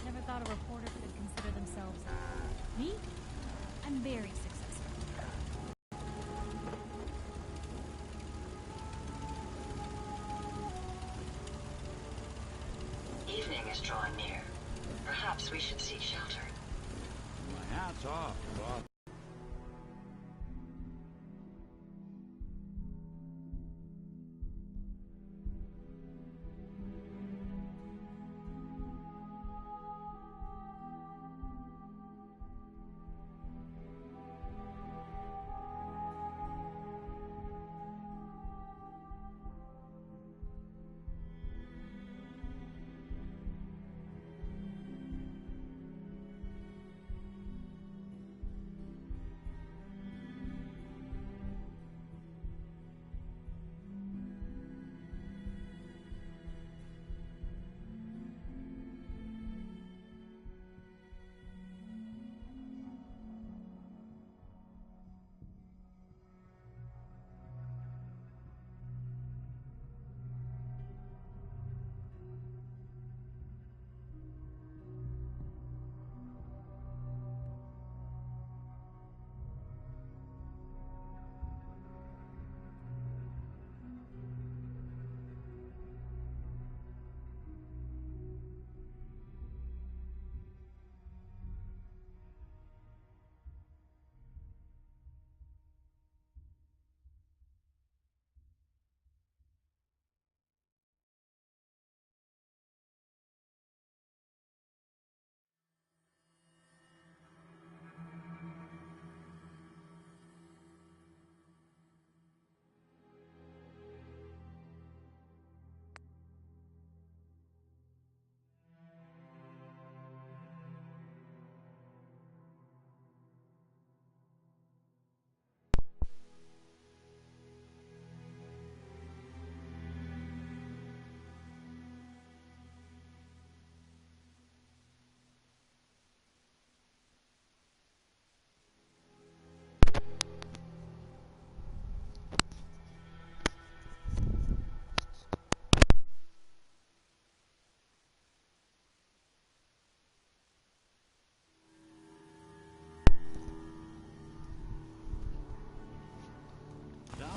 Never thought a reporter could consider themselves... Me? I'm very successful. Evening is drawing near. Perhaps we should seek shelter. My hat's off, Bob.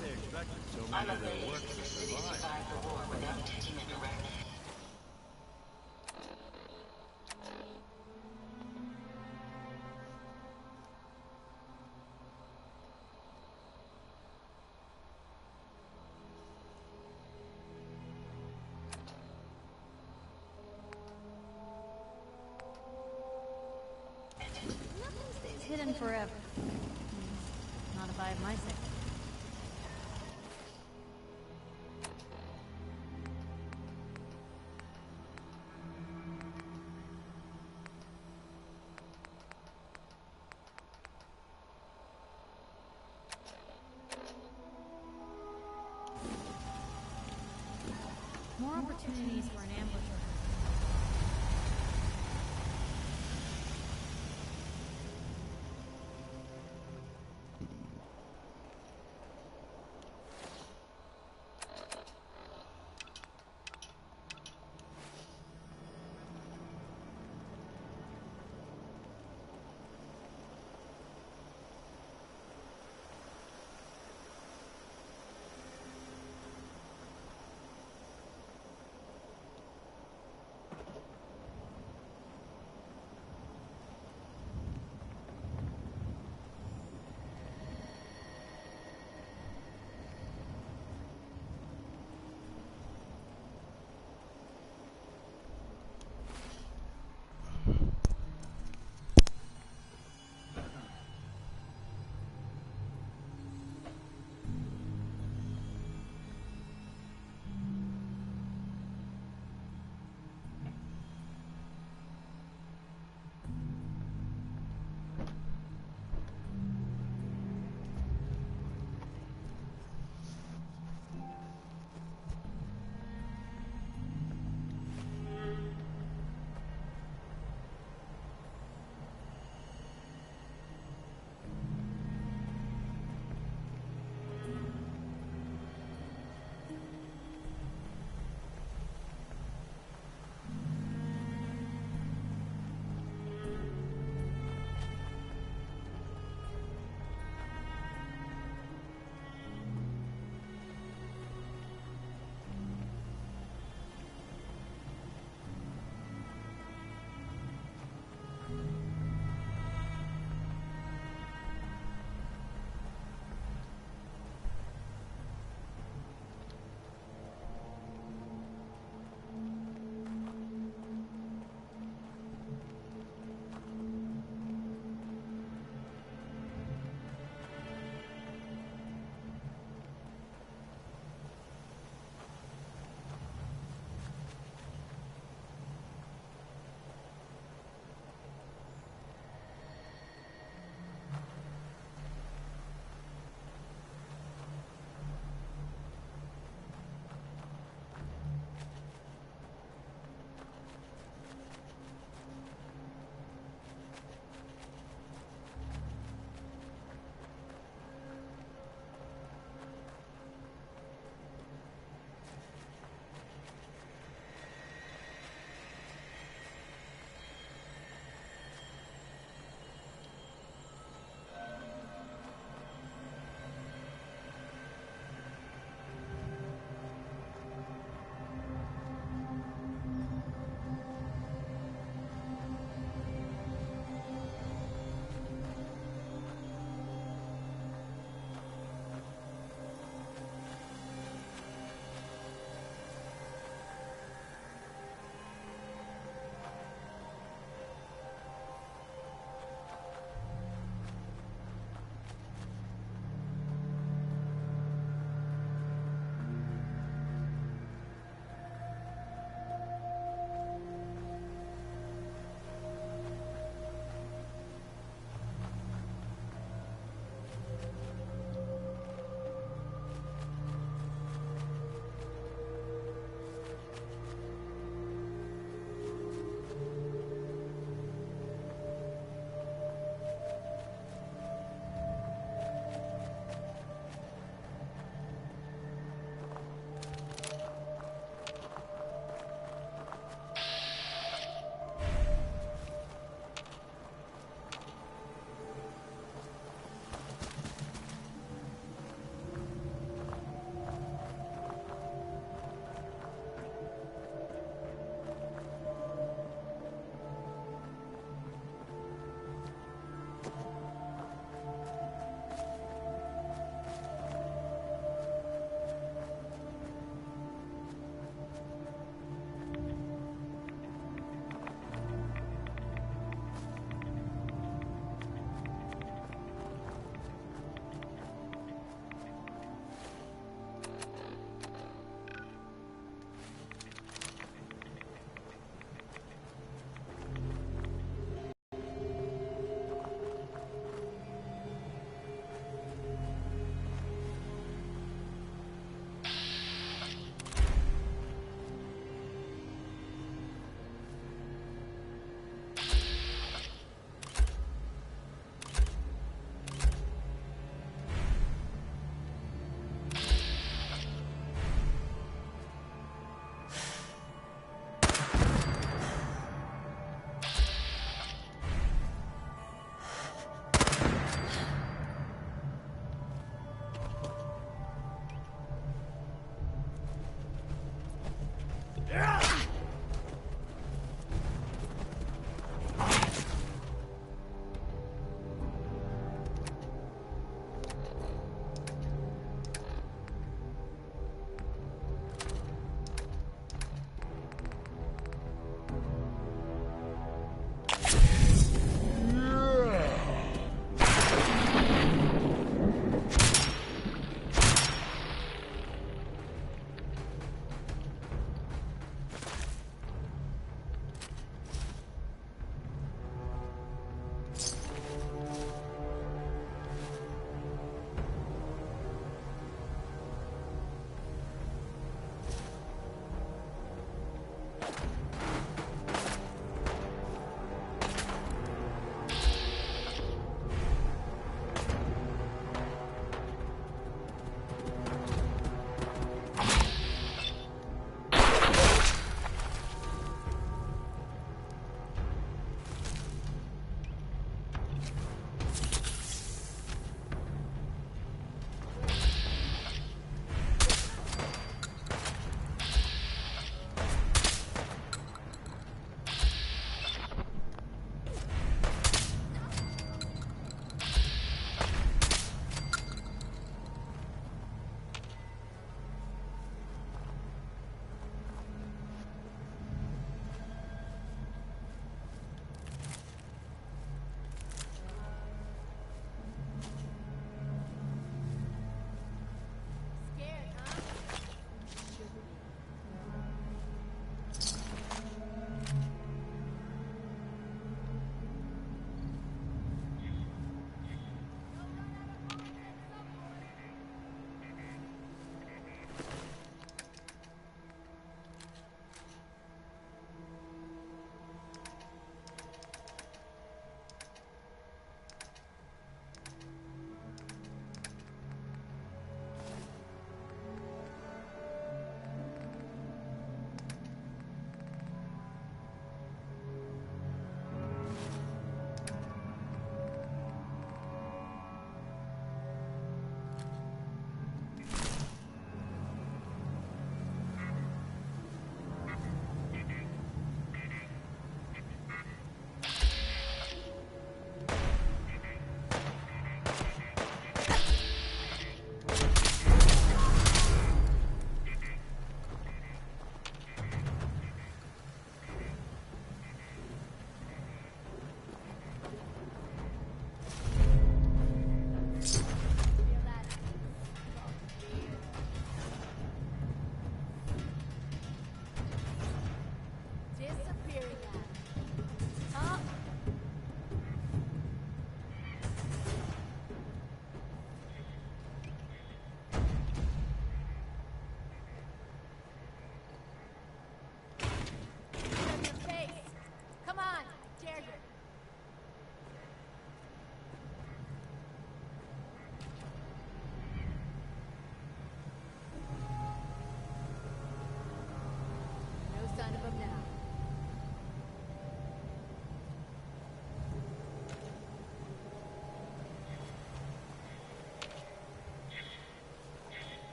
They expected so many I'm of their amazed workers the to city survive. survived the war without taking a direct hit. Nothing stays hidden forever. Not if I have my say. More opportunities for an ambush.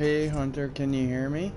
Hey Hunter, can you hear me?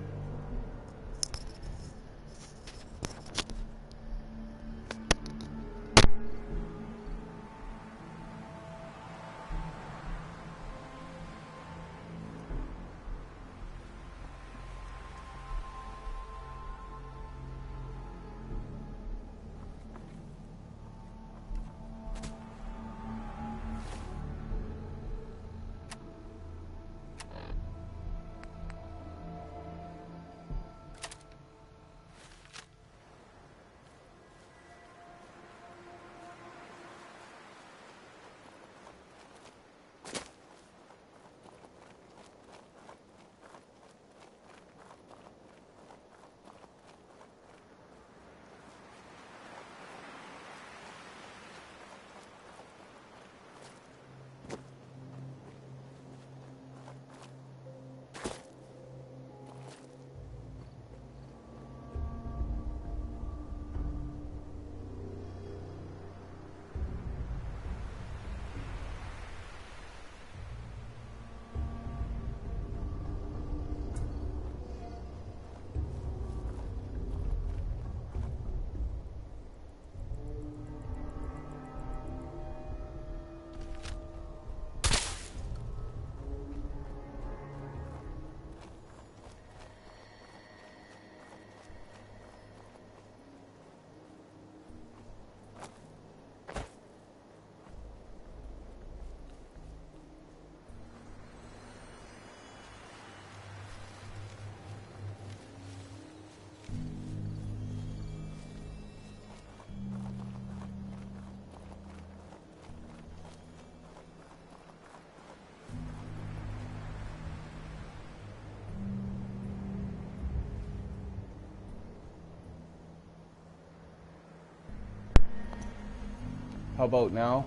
How about now?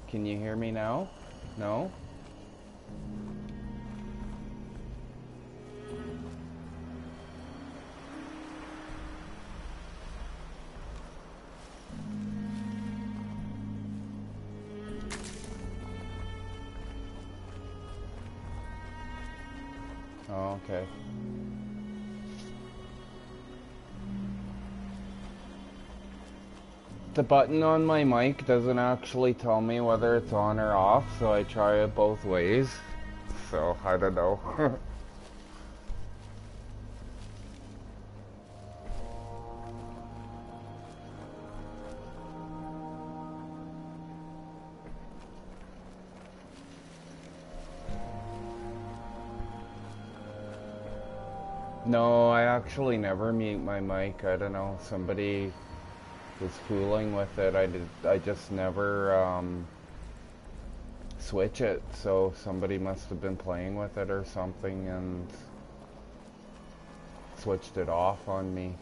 Can you hear me now? No? Oh, okay. The button on my mic doesn't actually tell me whether it's on or off, so I try it both ways. So, I don't know. No, I actually never mute my mic. I don't know. Somebody was fooling with it. I just never switch it. So somebody must have been playing with it or something and switched it off on me.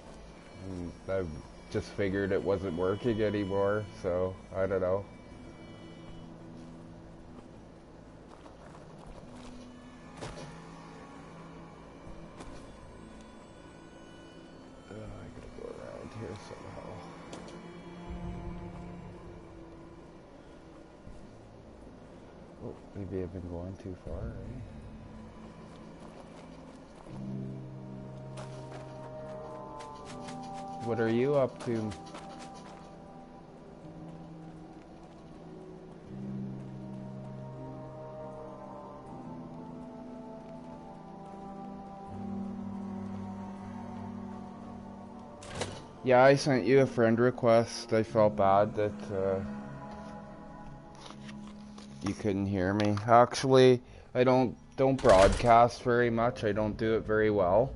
And I just figured it wasn't working anymore. So I don't know. Somehow. Oh, maybe I've been going too far, eh? What are you up to? Yeah, I sent you a friend request. I felt bad that you couldn't hear me. Actually, I don't broadcast very much. I don't do it very well.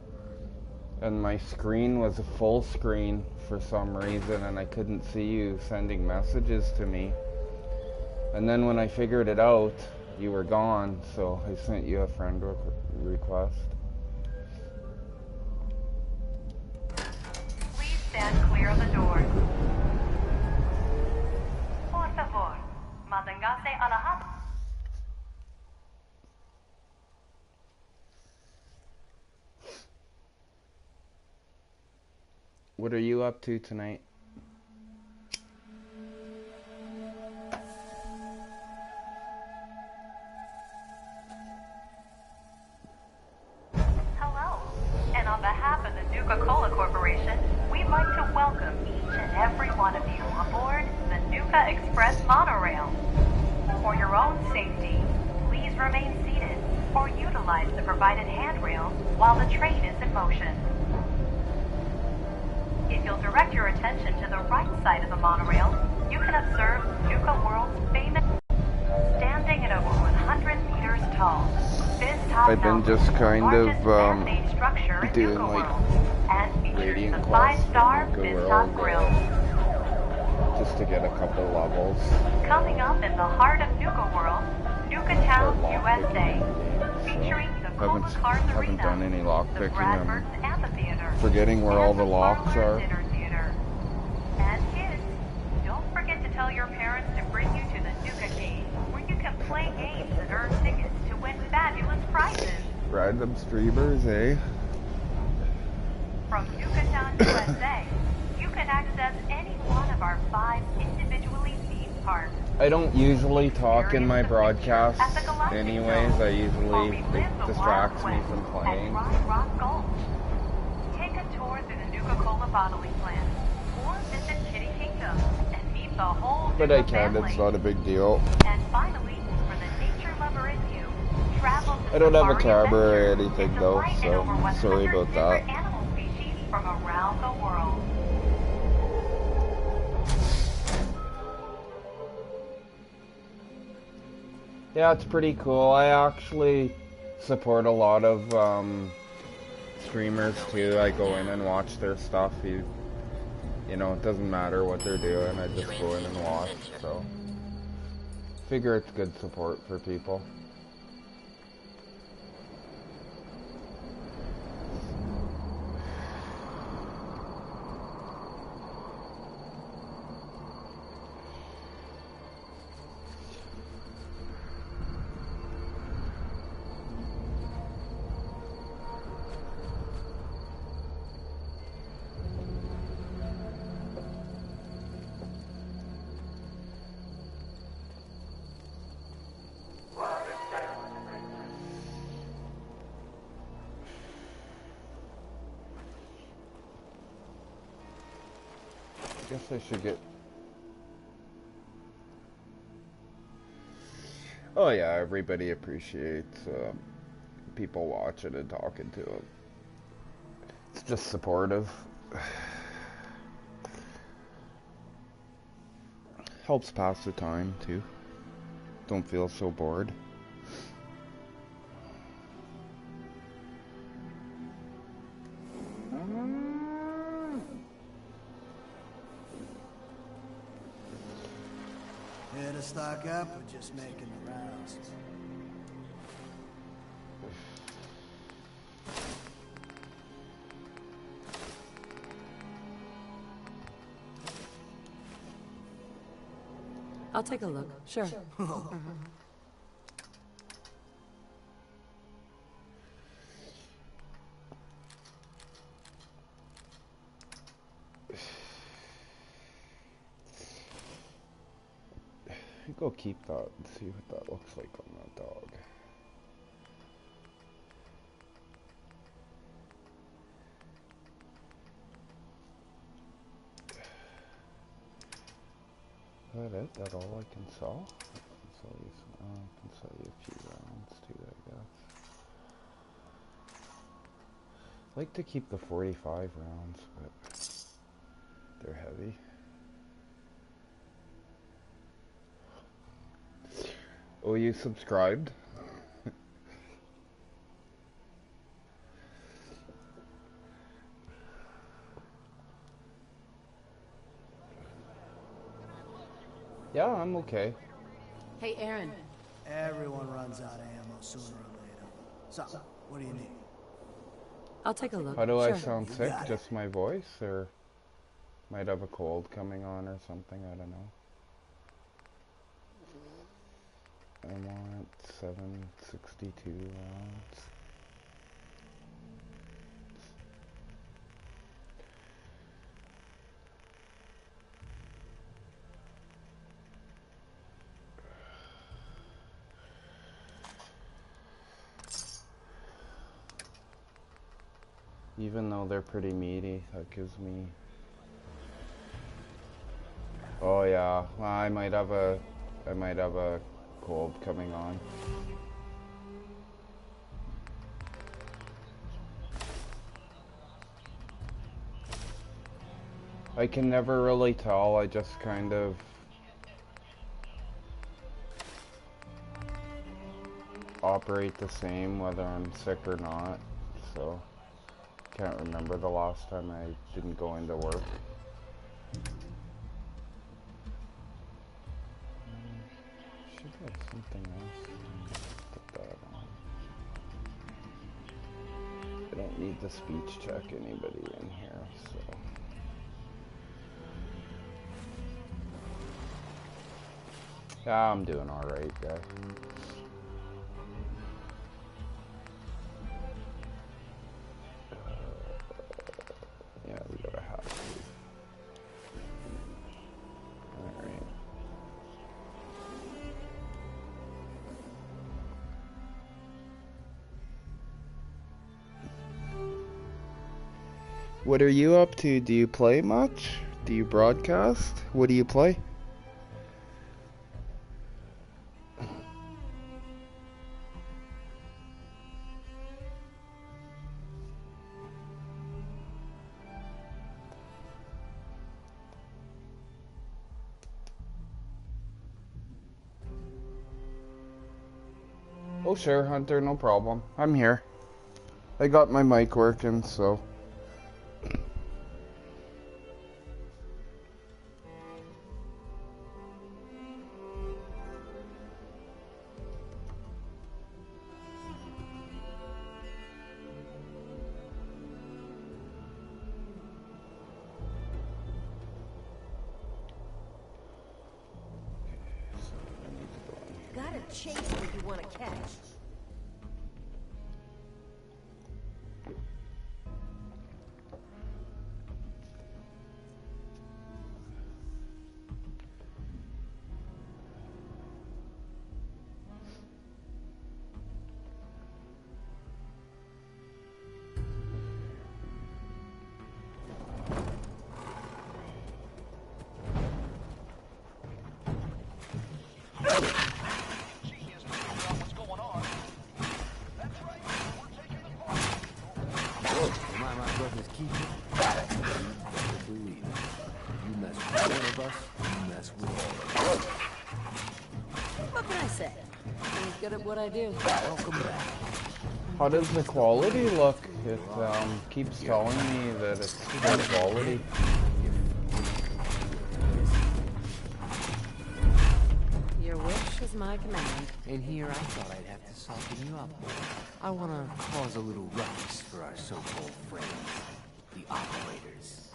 And my screen was a full screen for some reason, and I couldn't see you sending messages to me. And then when I figured it out, you were gone, so I sent you a friend request. Please stand clear of the door. Por favor, manténgase alejado. What are you up to tonight? Nuka-Cola Corporation, we'd like to welcome each and every one of you aboard the Nuka Express monorail. For your own safety, please remain seated or utilize the provided handrail while the train is in motion. If you'll direct your attention to the right side of the monorail, you can observe Nuka World's famous standing at over 100 meters tall. This top I've been just kind of doing Nuka like World, and features Radiant the Quest 5-star for Nuka Biztop World, Grill. just to get a couple levels. Coming up in the heart of Nuka World, Nuka Town, Start USA, lockpicking, featuring the Haven't Coca Cars haven't done Arena, any the lockpicking. Brad I'm Burton Amphitheater, forgetting where all and the locks Parlor are. Dinner Theater. And kids, don't forget to tell your parents to bring you to the Nuka Cave, where you can play games and earn tickets to win fabulous prizes. Random streamers, eh? From Nuka Town, USA, you can access any one of our 5 individually themed parks. I don't usually talk in my broadcasts anyways. I usually, it distracts me from playing. Rock Gulch. Take a tour through the Nuka-Cola bottling plant, or visit Kitty Kingdom and meet the whole But Nuka I can, family. it's not a big deal. And finally, for the nature lover in you, travel to I don't have a Safari camera or Adventure anything and though, delight in so over 100 sorry about that. different animal species from around the world. Yeah, it's pretty cool. I actually support a lot of streamers too. I go in and watch their stuff. You know, it doesn't matter what they're doing. I just go in and watch. So, figure it's good support for people. Guess I should get... Oh yeah, everybody appreciates people watching and talking to them. It's just supportive. Helps pass the time too. Don't feel so bored. Here to stock up or just making the rounds? I'll take a look. Sure. Go keep that and see what that looks like on that dog. Is that it? That all I can sell? I can sell you some, I can sell you a few rounds too, I guess. I like to keep the 45 rounds, but they're heavy. Oh, you subscribed? Yeah, I'm okay. Hey, Aaron. Everyone runs out of ammo sooner or later. So, what do you need? I'll take a look. How do I Sure. sound You sick? got it. Just my voice? Or might have a cold coming on or something? I don't know. I want 762 rounds. Even though they're pretty meaty, that gives me... Oh yeah, well, I might have a cold coming on. I can never really tell, I just kind of... operate the same whether I'm sick or not, so... Can't remember the last time I didn't go into work. Should have something else. Put that on. I don't need to speech check anybody in here, so. Yeah, I'm doing alright, guys. Yeah, we got a hat. Alright. What are you up to? Do you play much? Do you broadcast? What do you play? Oh sure, Hunter, no problem. I'm here. I got my mic working, so... Gotta chase what you want to catch. What I do. Welcome back. How does the quality look? It keeps telling me that it's good quality. Your wish is my command. And here I thought I'd have to soften you up. I want to cause a little ruckus for our so-called friends, the operators.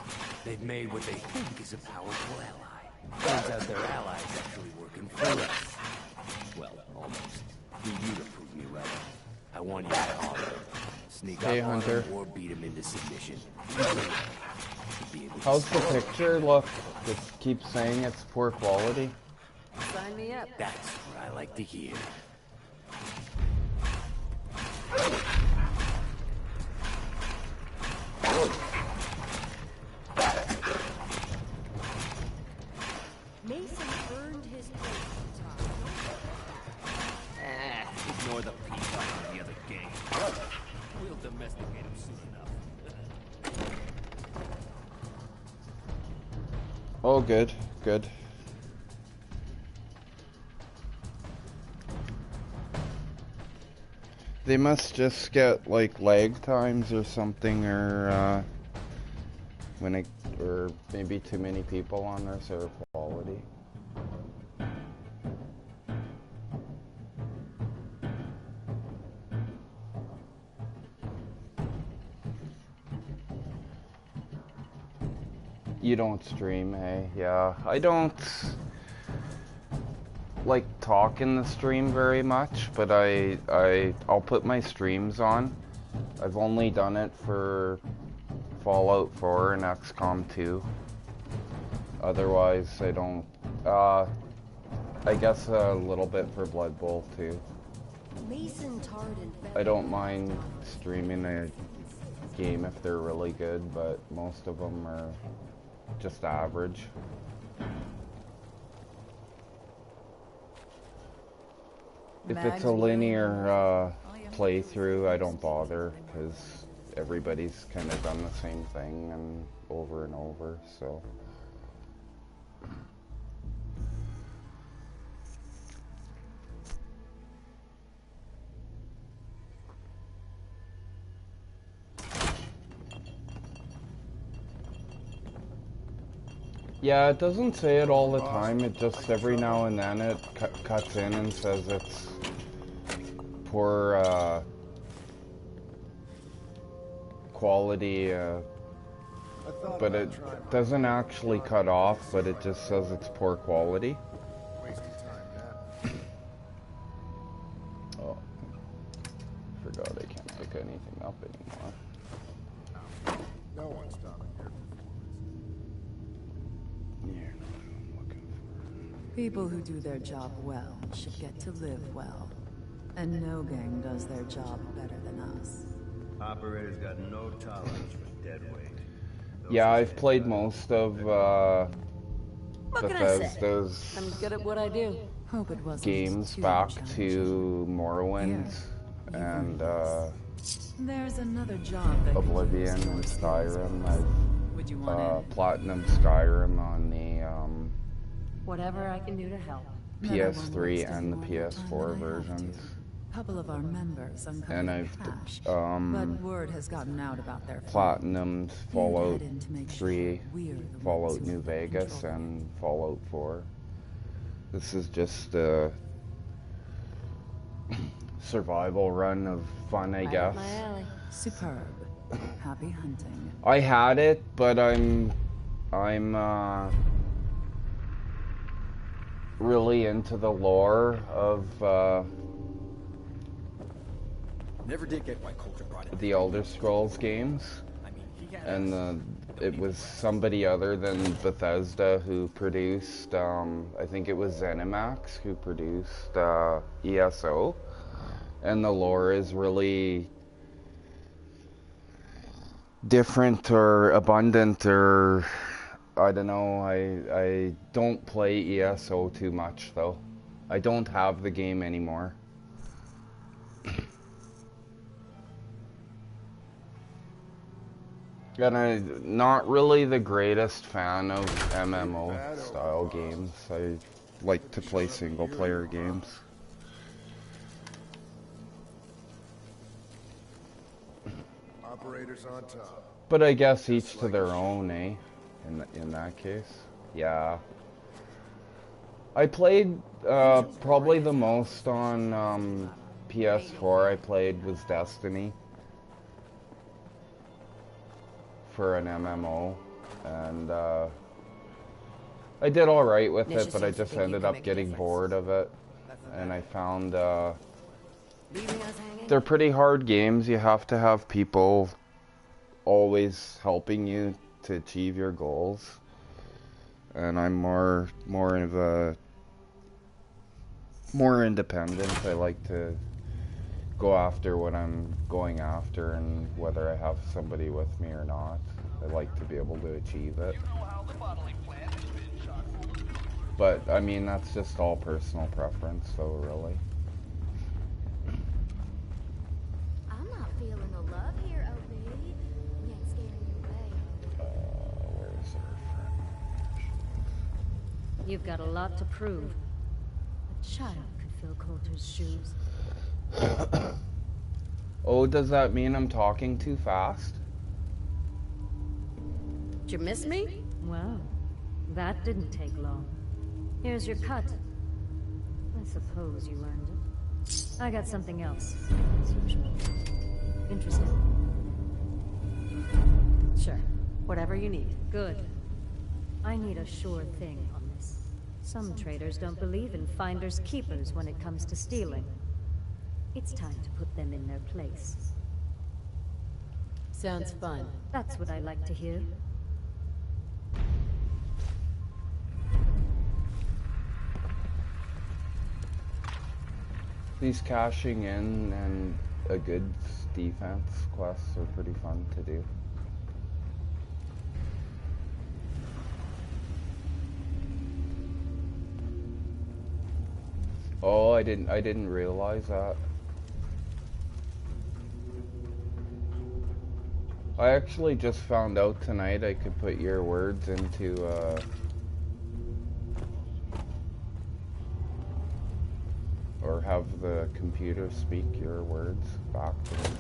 They've made what they think is a powerful ally. Turns out their allies actually working for us. Well, almost. Need you to prove me right. I want you to harm them. Sneak up on them or beat them into submission. How's the picture look? It keeps saying it's poor quality. Sign me up. That's what I like to hear. Mason earned his place. Ignore the peacock on the other game. We'll domesticate him soon enough. Oh, good, good. They must just get like lag times or something, or or maybe too many people on their server quality. You don't stream, hey? Yeah, I don't like talk in the stream very much, but I'll put my streams on. I've only done it for Fallout 4 and XCOM 2. Otherwise, I don't. I guess a little bit for Blood Bowl too. Mason tarred and I don't mind streaming a game if they're really good, but most of them are just average. If it's a linear playthrough, I don't bother, because everybody's kind of done the same thing and over, so. Yeah, it doesn't say it all the time. It just every now and then it cuts in and says it's poor quality, but it doesn't actually cut off, but it just says it's poor quality. Oh, forgot I can't pick anything up anymore. No one's stopping here. People who do their job well should get to live well. And no gang does their job better than us. Operators got no tolerance for dead weight. Yeah, I've played most of Bethesda's I'm good at what I do. Hope it wasn't games back to Morrowind and there's another job that Oblivion and Skyrim. Would you I've platinum Skyrim on the Whatever I can do to help. PS3 and the PS4 versions. A couple of our members uncovered And I've cash, but word has gotten out about their platinumed Fallout headed to make 3, we're the ones Fallout who New have Vegas, control. and Fallout 4. This is just a survival run of fun, I guess. Superb. Happy hunting. I had it, but I'm really into the lore of Never did get why Coulter brought it. the Elder Scrolls games, and it was somebody other than Bethesda who produced, I think it was ZeniMax who produced ESO, and the lore is really different or abundant, or I don't know. I don't play ESO too much though. I don't have the game anymore. And I'm not really the greatest fan of MMO style games. I like to play single player games. Operators on top. But I guess each to their own, eh? In that case, yeah. I played probably the most on PS4. I played was Destiny for an MMO, and I did all right with it, but I just ended up getting bored of it, and I found they're pretty hard games. You have to have people always helping you to achieve your goals, and I'm more independent. I like to go after what I'm going after, and whether I have somebody with me or not, I like to be able to achieve it. But I mean, that's just all personal preference, so really. I'm not feeling the love here, OB. We ain't scaring you away. Where is our friend? You've got a lot to prove. A child could fill Coulter's shoes. Oh, does that mean I'm talking too fast? Did you miss me? Well, that didn't take long. Here's your cut. I suppose you earned it. I got something else, as usual. Interested? Sure. Whatever you need. Good. I need a sure thing on this. Some traders don't believe in finders keepers when it comes to stealing. It's time to put them in their place. Sounds fun. That's what I like to hear. These cashing in and a good defense quests are pretty fun to do. Oh, I didn't realize that. I actually just found out tonight I could put your words into or have the computer speak your words back to me.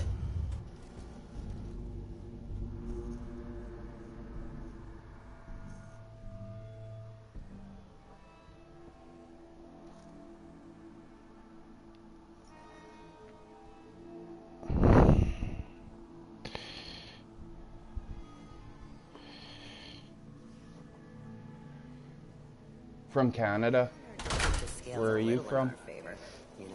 From Canada. Where are you from? Favor, you know?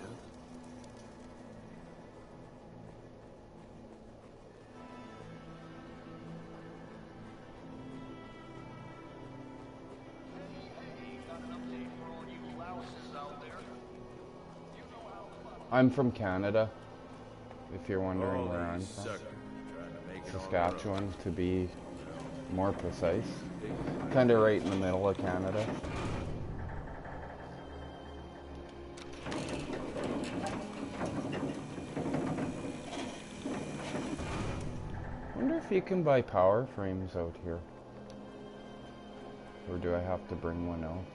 I'm from Canada, if you're wondering where I'm from. Saskatchewan, to be more precise. Kind of right in the middle of Canada. Wonder if you can buy power frames out here. Or do I have to bring one out?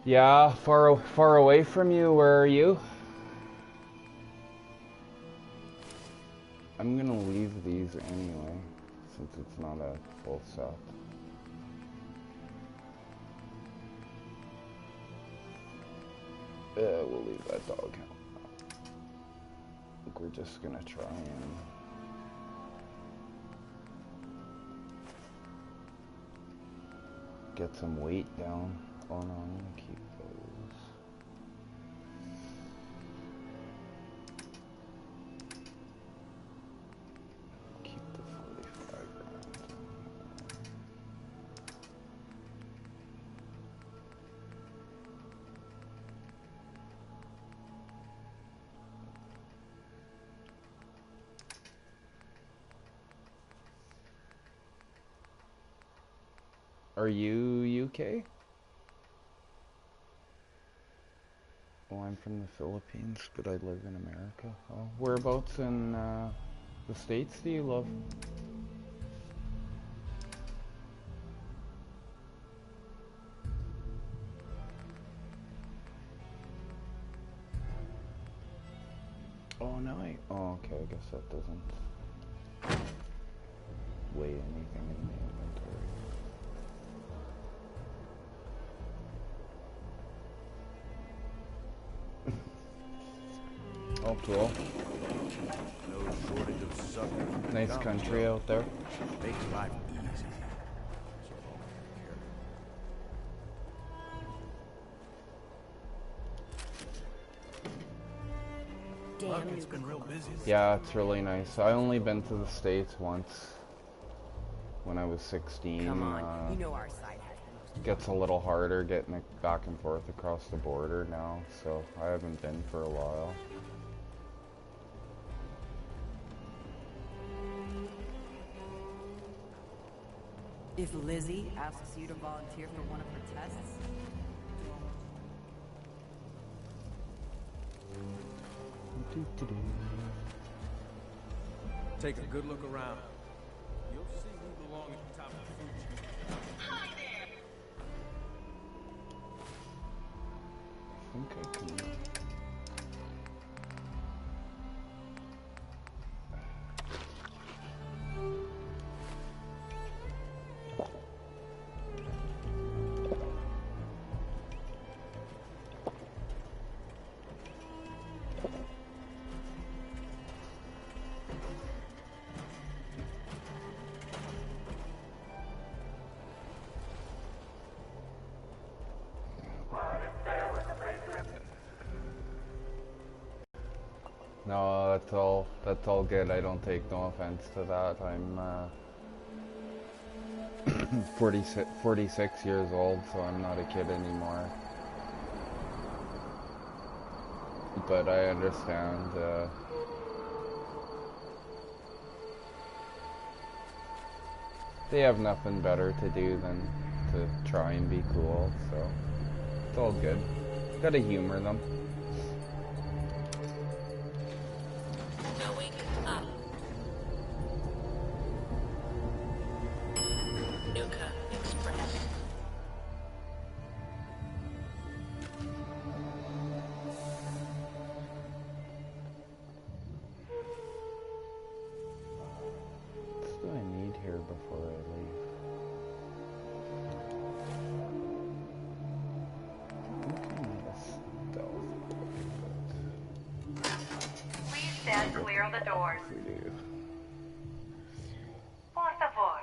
Yeah, far away from you. Where are you? I'm gonna leave these anyway, since it's not a full set. We'll leave that dog out. I think we're just gonna try and get some weight down. Oh no, I'm gonna keep those. Keep the 45 grand. Are you UK? Well, I'm from the Philippines, but I live in America. Oh, whereabouts in the States do you live? Oh, no, oh, okay, I guess that doesn't weigh anything in the inventory. Oh, cool. No shortage of suckers. Nice country out there. Makes life easy. Damn, it's been real busy. Yeah, it's really nice. I only been to the States once when I was 16. Come on, you know our side has the most. Gets a little harder getting it back and forth across the border now, so I haven't been for a while. If Lizzie asks you to volunteer for one of her tests, Take a good look around. You'll see who belongs at the top of the food chain. Hi there! I think I can... No, that's all good. I don't take no offense to that. I'm 46 years old, so I'm not a kid anymore. But I understand, they have nothing better to do than to try and be cool, so it's all good. Gotta humor them. Going up. Nuka Express. What do I need here before I leave? Please stand clear of the doors. Por favor,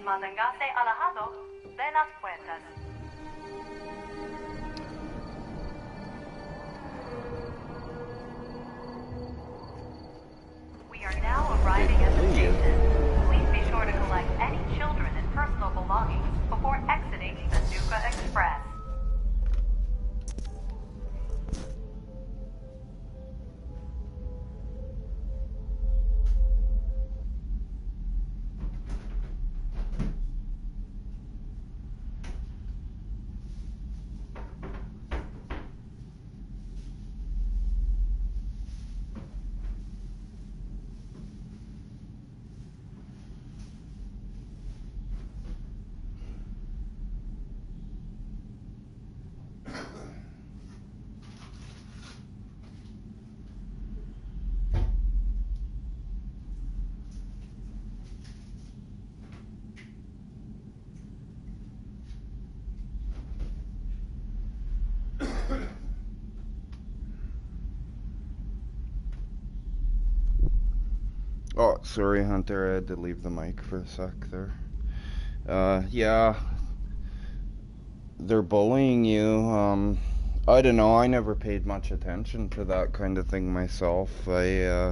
manténgase alejado de las puertas. We are now arriving at the station. Please be sure to collect any children and personal belongings before exiting the Nuka Express. Oh, sorry, Hunter, I had to leave the mic for a sec there. Yeah, they're bullying you. I don't know, I never paid much attention to that kind of thing myself. In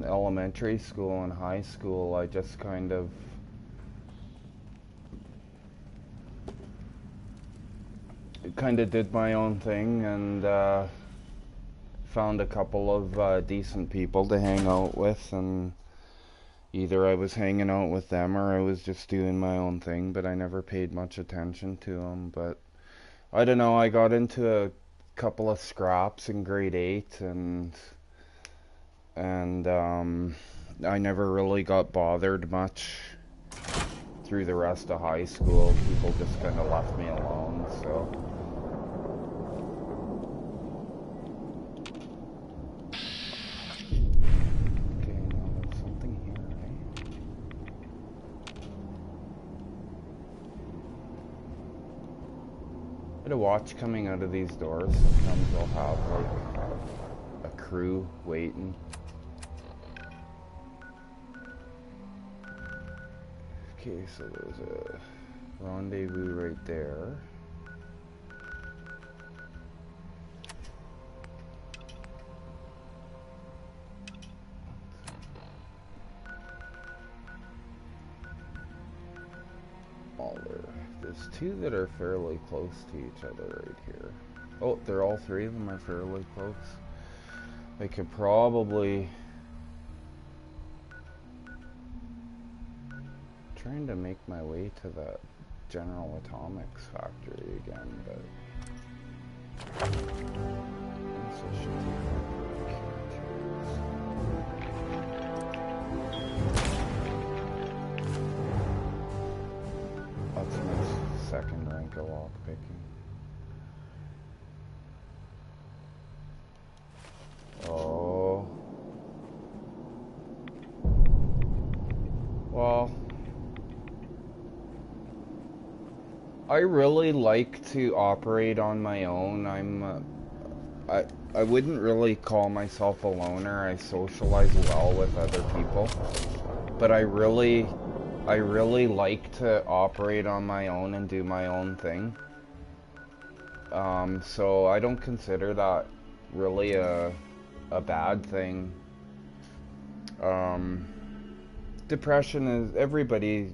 elementary school and high school, I just kind of did my own thing and found a couple of decent people to hang out with, and either I was hanging out with them or I was just doing my own thing, but I never paid much attention to them. But I don't know, I got into a couple of scraps in grade 8 and I never really got bothered much through the rest of high school. People just kind of left me alone, so to watch coming out of these doors. Sometimes they'll have like a crew waiting. Okay, so there's a rendezvous right there. There's two that are fairly close to each other right here. Oh, they're all three of them are fairly close. I could probably trying to make my way to that General Atomics factory again, but I guess I should take that's my second rank of lockpicking. Oh. Well, I really like to operate on my own. I wouldn't really call myself a loner. I socialize well with other people, but I really like to operate on my own and do my own thing. So I don't consider that really a bad thing. depression is everybody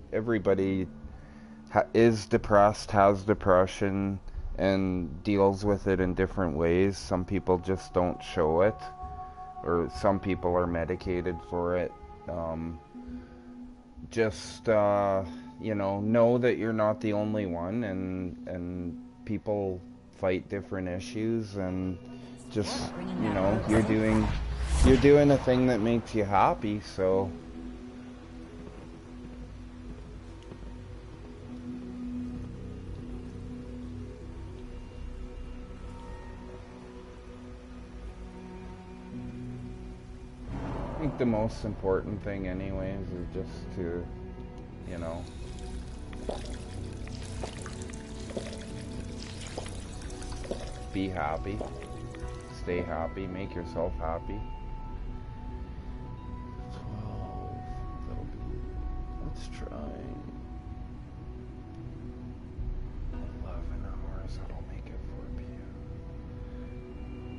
is depressed, has depression, and deals with it in different ways. Some people just don't show it, or some people are medicated for it. You know that you're not the only one, and people fight different issues, and just, you know, you're doing a thing that makes you happy, so I think the most important thing anyways is just to, you know, be happy, stay happy, make yourself happy. 12, that'll be, let's try 11 hours, that'll make it 4 p.m.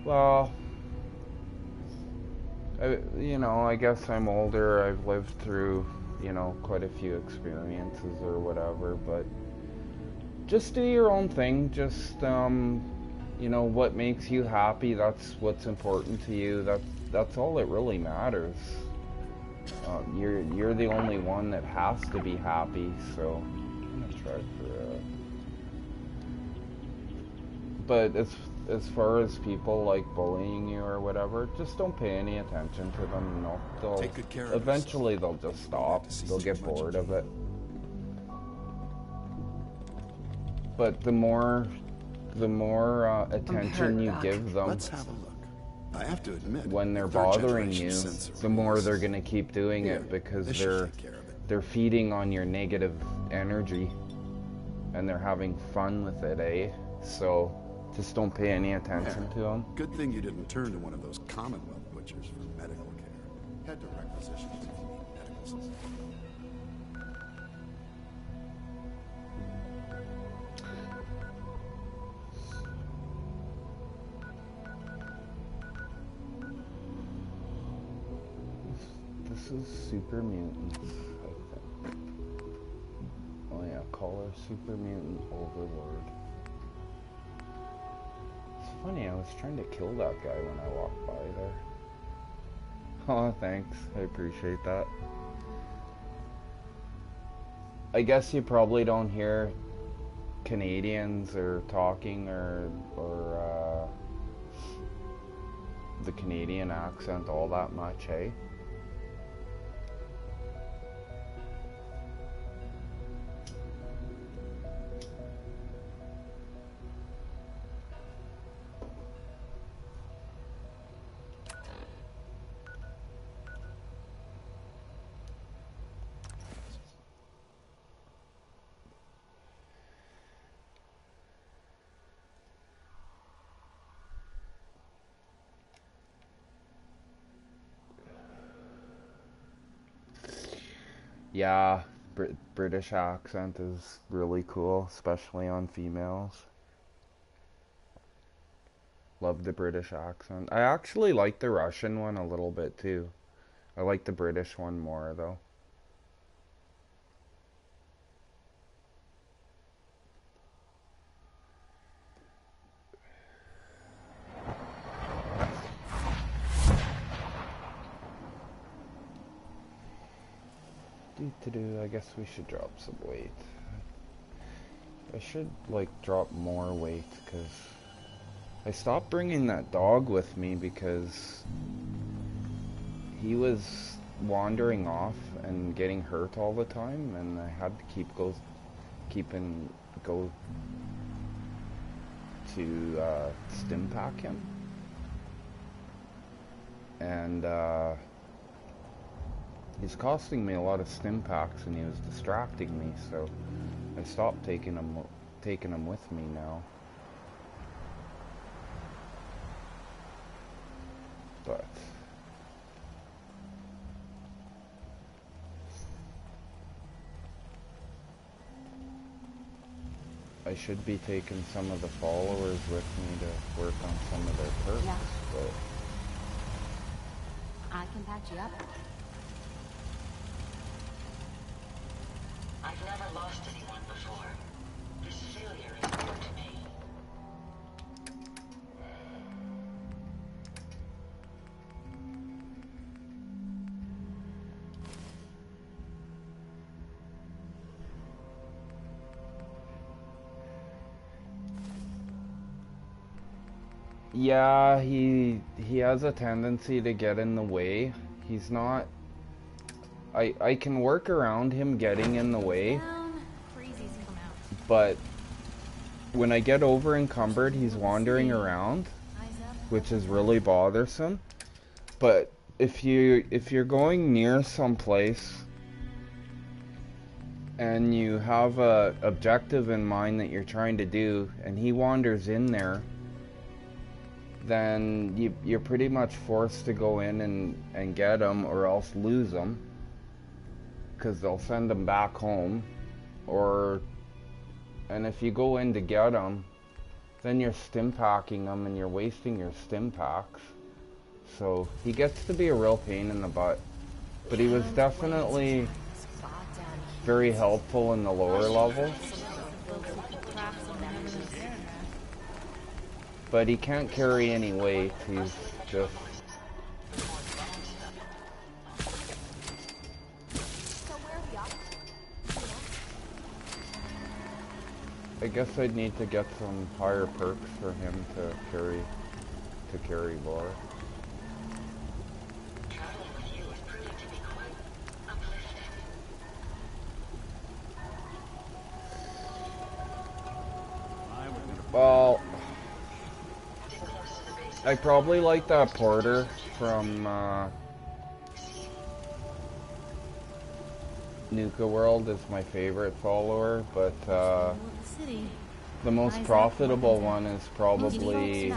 Well, I guess I'm older, I've lived through, quite a few experiences or whatever, but just do your own thing, just, what makes you happy, that's what's important to you, that's all that really matters. You're the only one that has to be happy, so I'm gonna try for, but as far as people like bullying you or whatever, just don't pay any attention to them. Take good care of eventually they'll just stop. They'll get bored of it. But the more attention you give them, let's have a look. I have to admit, when they're bothering you, the more they're gonna keep doing it, because they're feeding on your negative energy and they're having fun with it, eh? So just don't pay any attention to them. Good thing you didn't turn to one of those Commonwealth butchers for medical care. Head to requisitions if you need medical assistance. This is Super Mutants, I think. Oh yeah, call her Super Mutant Overlord. Funny, I was trying to kill that guy when I walked by there. Oh, thanks. I appreciate that. I guess you probably don't hear Canadians or talking or the Canadian accent all that much, eh? Yeah, British accent is really cool, especially on females. Love the British accent. I actually like the Russian one a little bit too. I like the British one more though. I guess we should drop some weight. I should drop more weight because I stopped bringing that dog with me because he was wandering off and getting hurt all the time, and I had to keep go to stim pack him, and he's costing me a lot of stim packs, and he was distracting me, so I stopped taking him with me now. But I should be taking some of the followers with me to work on some of their perks, Yeah. but I can patch you up. I've never lost anyone before. This failure is new to me. Yeah, he has a tendency to get in the way. He's not... I can work around him getting in the way, but when I get over encumbered, he's wandering around, which is really bothersome. But if you're going near someplace and you have a objective in mind that you're trying to do, and he wanders in there, then you're pretty much forced to go in and get him, or else lose him, because they'll send him back home. And if you go in to get him, then you're stim packing him and you're wasting your stim packs. So he gets to be a real pain in the butt. But he was definitely very helpful in the lower levels. But he can't carry any weight. He's just... I guess I'd need to get some higher perks for him to carry more. Well, I probably like that porter from Nuka World is my favorite follower, but the most profitable one is probably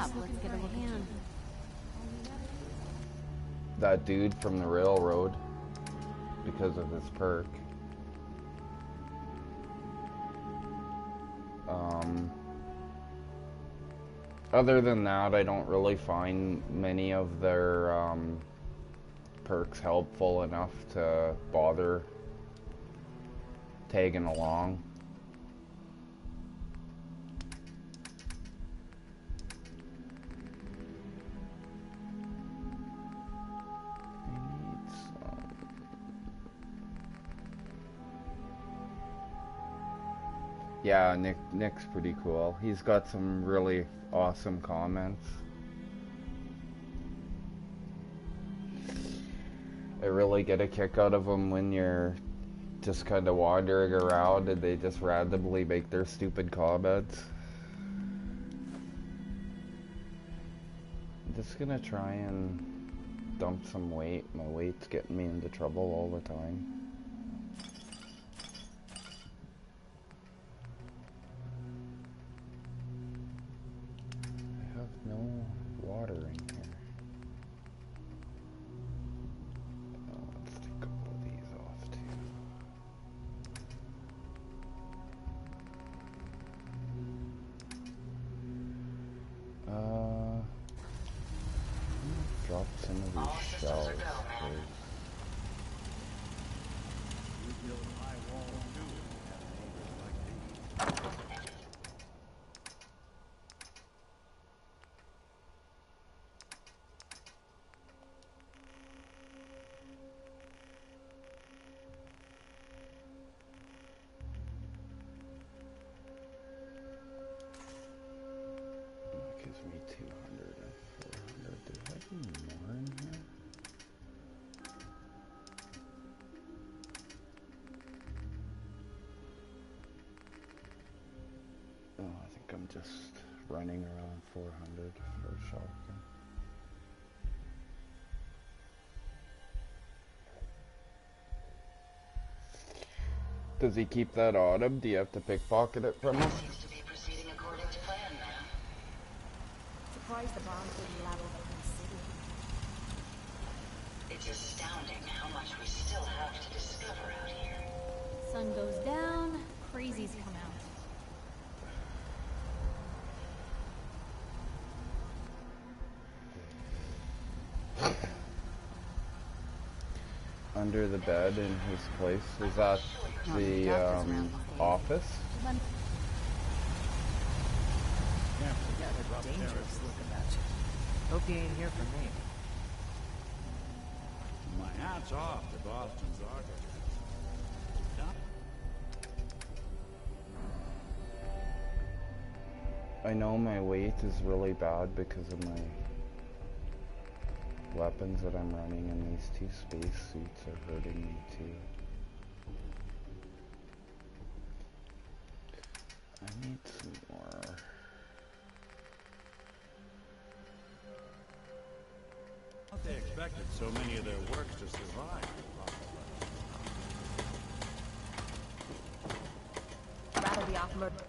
that dude from the railroad because of his perk. Other than that, I don't really find many of their perks helpful enough to bother tagging along. Yeah, Nick's pretty cool. He's got some really awesome comments. I really get a kick out of them when you're just kind of wandering around and they just randomly make their stupid comments. I'm just gonna try and dump some weight. My weight's getting me into trouble all the time. I have no water in here. Let's take a couple of these off too. Drop some of these shells first. That gives me 200 and 400. Do I have any more in here? Oh, I think I'm just running around 400 for a shotgun. Does he keep that on him? Do you have to pickpocket it from him? Seems to be proceeding according to plan now. Surprised the bombs didn't level the city. It's astounding how much we still have to discover out here. Sun goes down, crazies come out. under the bed in his place. Is that the office? Can't forget about dangerous looking at you. Hope you ain't here for me. My hat's off to Boston's architects. I know my weight is really bad because of my weapons that I'm running, and these two space suits are hurting me too. I need some more. They expected so many of their works to survive. Rather be off murder.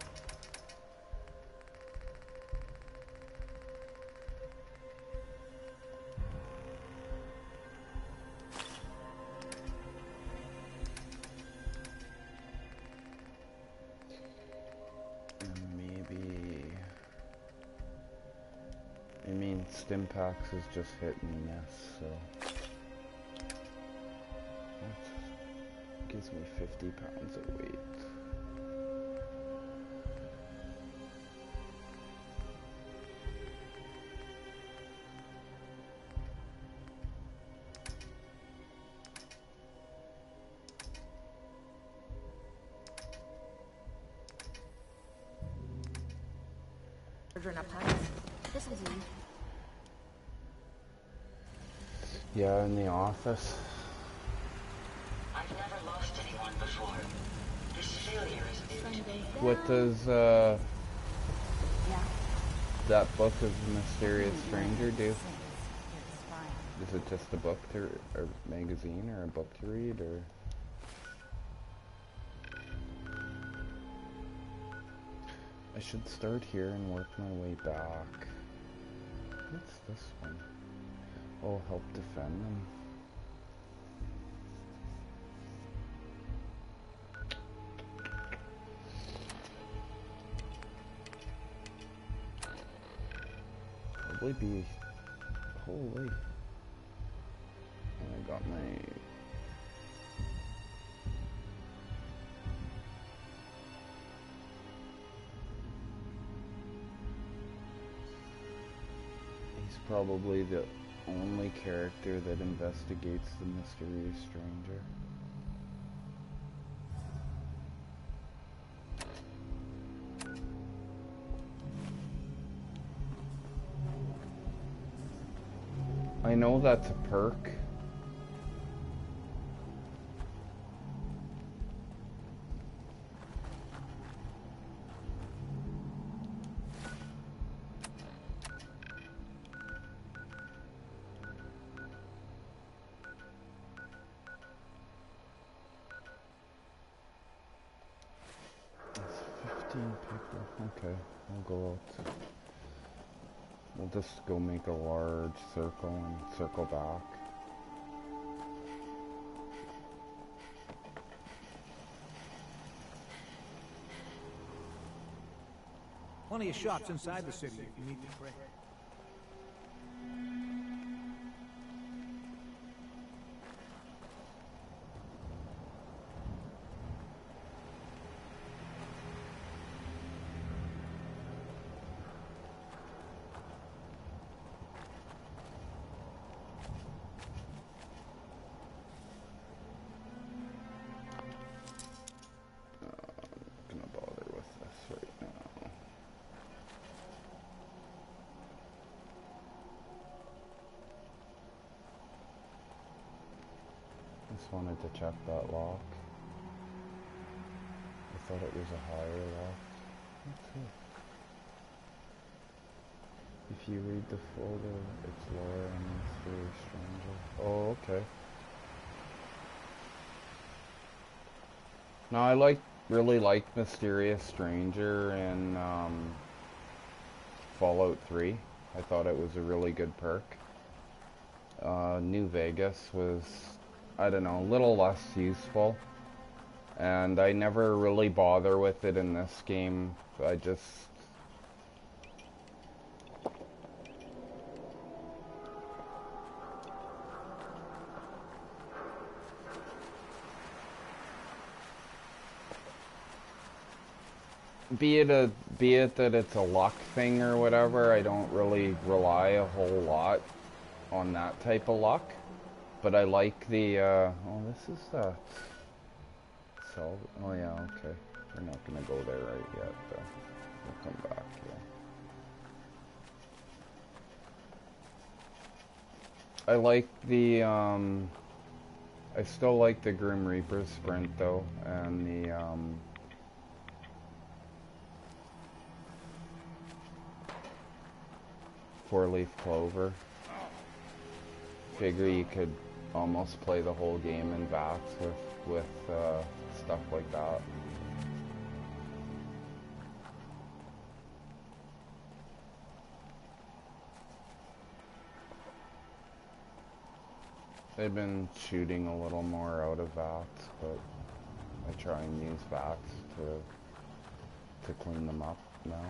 Stimpax is just hit and miss, so that gives me 50 pounds of weight. This was you. Yeah, in the office. I've never lost anyone before. This failure is new to me. What does that book of Mysterious Stranger do? Is it just a book to, or magazine, or a book to read, or? I should start here and work my way back. What's this one? Oh, help defend them. Probably be... Holy. And I got my... He's probably the only character that investigates the mysterious stranger. I know that's a perk. Okay, we'll go out. We'll just go make a large circle and circle back. Plenty of shops inside the city if you need to trade. Wanted to check that lock. I thought it was a higher lock. What's this? If you read the folder, it's Laura and Mysterious Stranger. Oh, okay. No, I really liked Mysterious Stranger in Fallout 3. I thought it was a really good perk. New Vegas was, I don't know, a little less useful, and I never really bother with it in this game. I just... be it that it's a luck thing or whatever, I don't really rely a whole lot on that type of luck. But I like the, oh, this is the, so, oh yeah, okay. We're not gonna go there right yet, though. We'll come back, yeah. I like the, I still like the Grim Reaper sprint, though, and the, four-leaf clover. Figure you could almost play the whole game in VATS with stuff like that. They've been shooting a little more out of VATS, but I try and use VATS to clean them up now.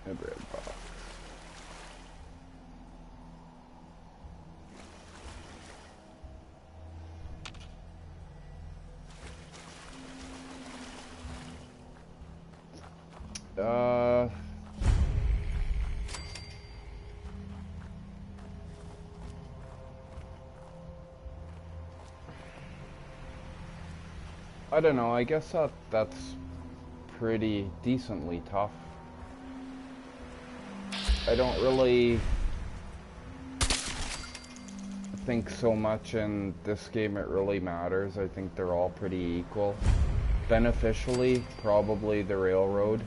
A bread box. I don't know, I guess that's pretty decently tough. I don't really think so much in this game it really matters. I think they're all pretty equal. Beneficially, probably the Railroad.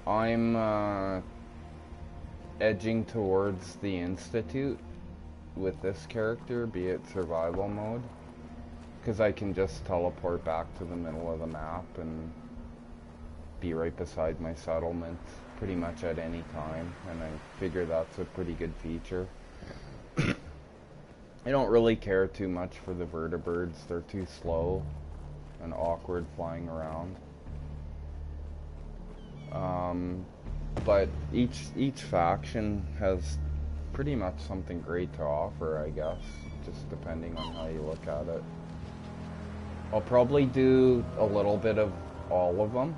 I'm edging towards the Institute with this character, be it survival mode, because I can just teleport back to the middle of the map and be right beside my settlement pretty much at any time, and I figure that's a pretty good feature. I don't really care too much for the vertibirds. They're too slow and awkward flying around. But each faction has pretty much something great to offer, I guess, just depending on how you look at it. I'll probably do a little bit of all of them.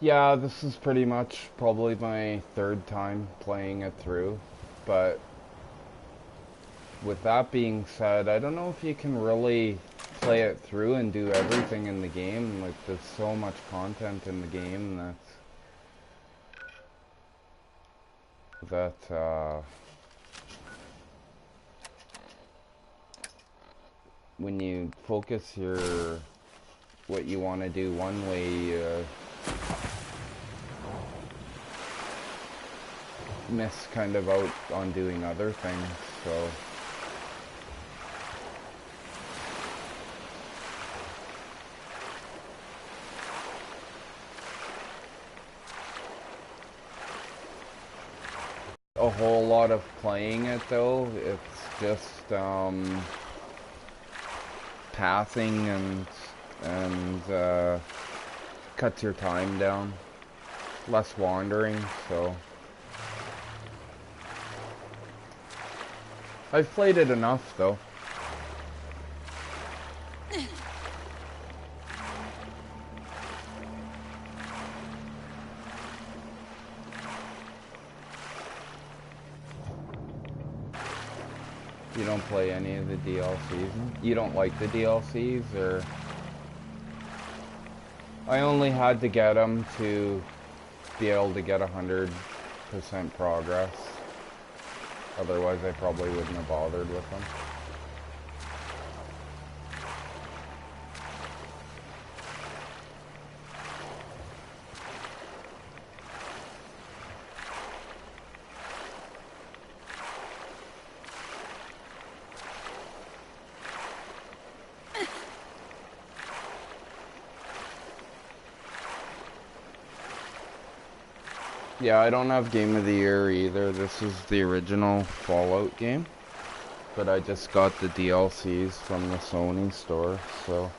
Yeah, this is pretty much probably my third time playing it through, but with that being said, I don't know if you can really play it through and do everything in the game. Like, there's so much content in the game that when you focus what you want to do one way, miss kind of out on doing other things, so a whole lot of playing it though. It's just passing and cuts your time down. Less wandering, so I've played it enough though. You don't play any of the DLCs? You don't like the DLCs, or? I only had to get them to be able to get 100% progress. Otherwise, I probably wouldn't have bothered with them. Yeah, I don't have Game of the Year either. This is the original Fallout game. But I just got the DLCs from the Sony store, so...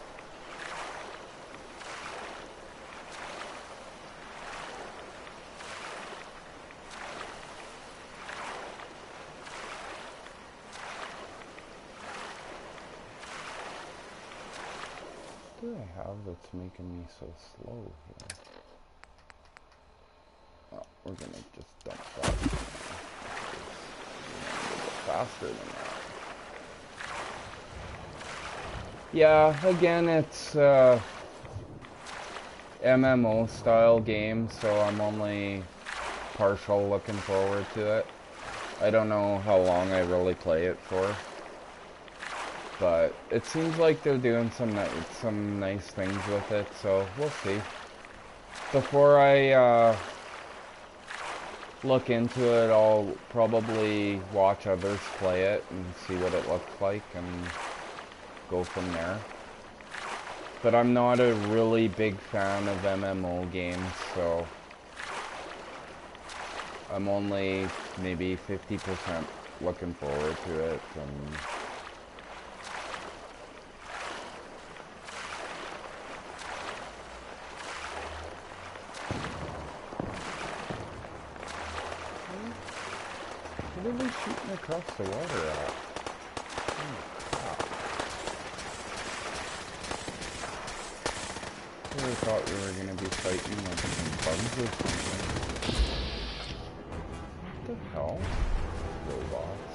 What do I have that's making me so slow here? Oh, we're gonna just dump that. Faster than that. Yeah, again, it's MMO style game, so I'm only partial looking forward to it. I don't know how long I really play it for, but it seems like they're doing some nice things with it, so we'll see. Before I look into it, I'll probably watch others play it and see what it looks like and go from there. But I'm not a really big fan of MMO games, so I'm only maybe 50% looking forward to it. And what are they shooting across the water at? I really thought we were gonna be fighting like some bugs or something. What the hell? Robots.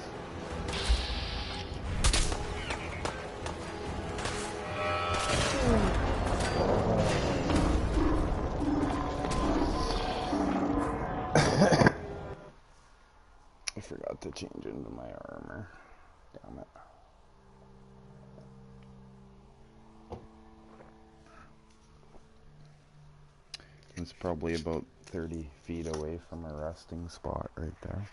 I forgot to change into my armor. Damn it. It's probably about 30 feet away from a resting spot right there.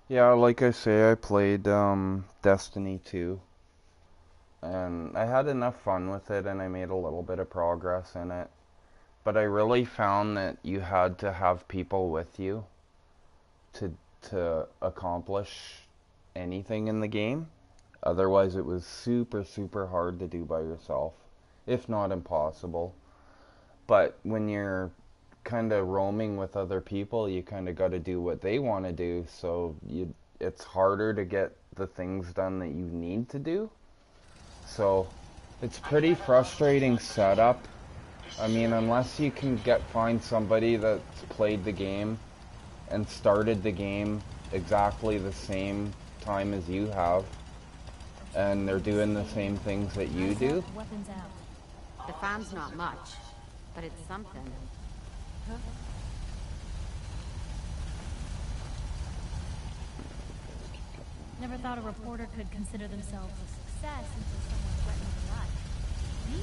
Yeah, like I say, I played Destiny 2. And I had enough fun with it, and I made a little bit of progress in it. But I really found that you had to have people with you to accomplish anything in the game. Otherwise, it was super, super hard to do by yourself, if not impossible. But when you're kind of roaming with other people, you kind of got to do what they want to do, so it's harder to get the things done that you need to do. So it's pretty frustrating setup. I mean, unless you can find somebody that's played the game and started the game exactly the same time as you have, and they're doing the same things that you do. Weapons out. The farm's not much, but it's something. Huh? Never thought a reporter could consider themselves a success until someone threatened their life. Me?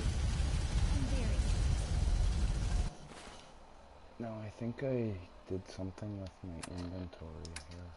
I'm very successful. No, I think I did something with my inventory here.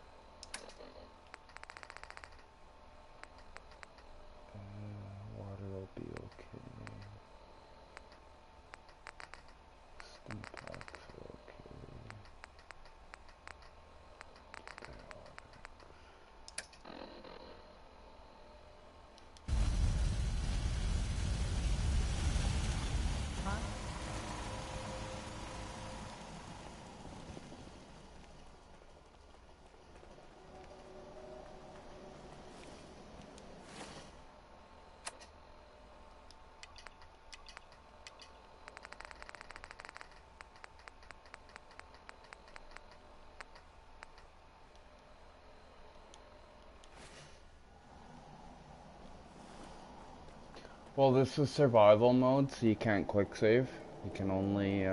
Well, this is survival mode, so you can't quick save. You can only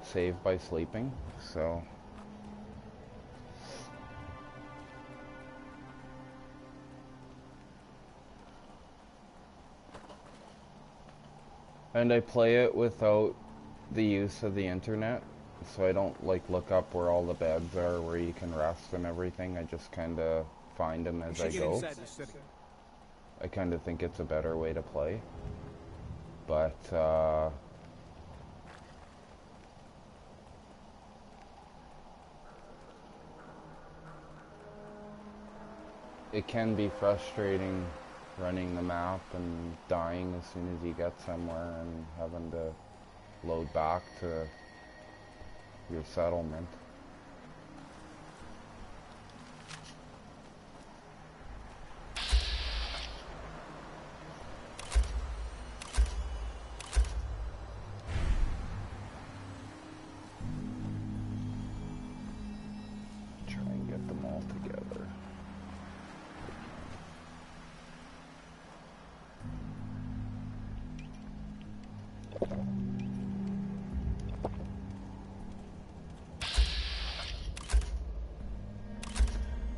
save by sleeping, so... And I play it without the use of the internet, so I don't like look up where all the beds are, where you can rest and everything. I just kind of find them as I go. I kind of think it's a better way to play, but it can be frustrating running the map and dying as soon as you get somewhere and having to load back to your settlement. Try and get them all together.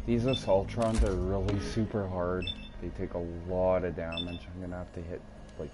These Assaultrons are really super hard. They take a lot of damage. I'm gonna have to hit, like...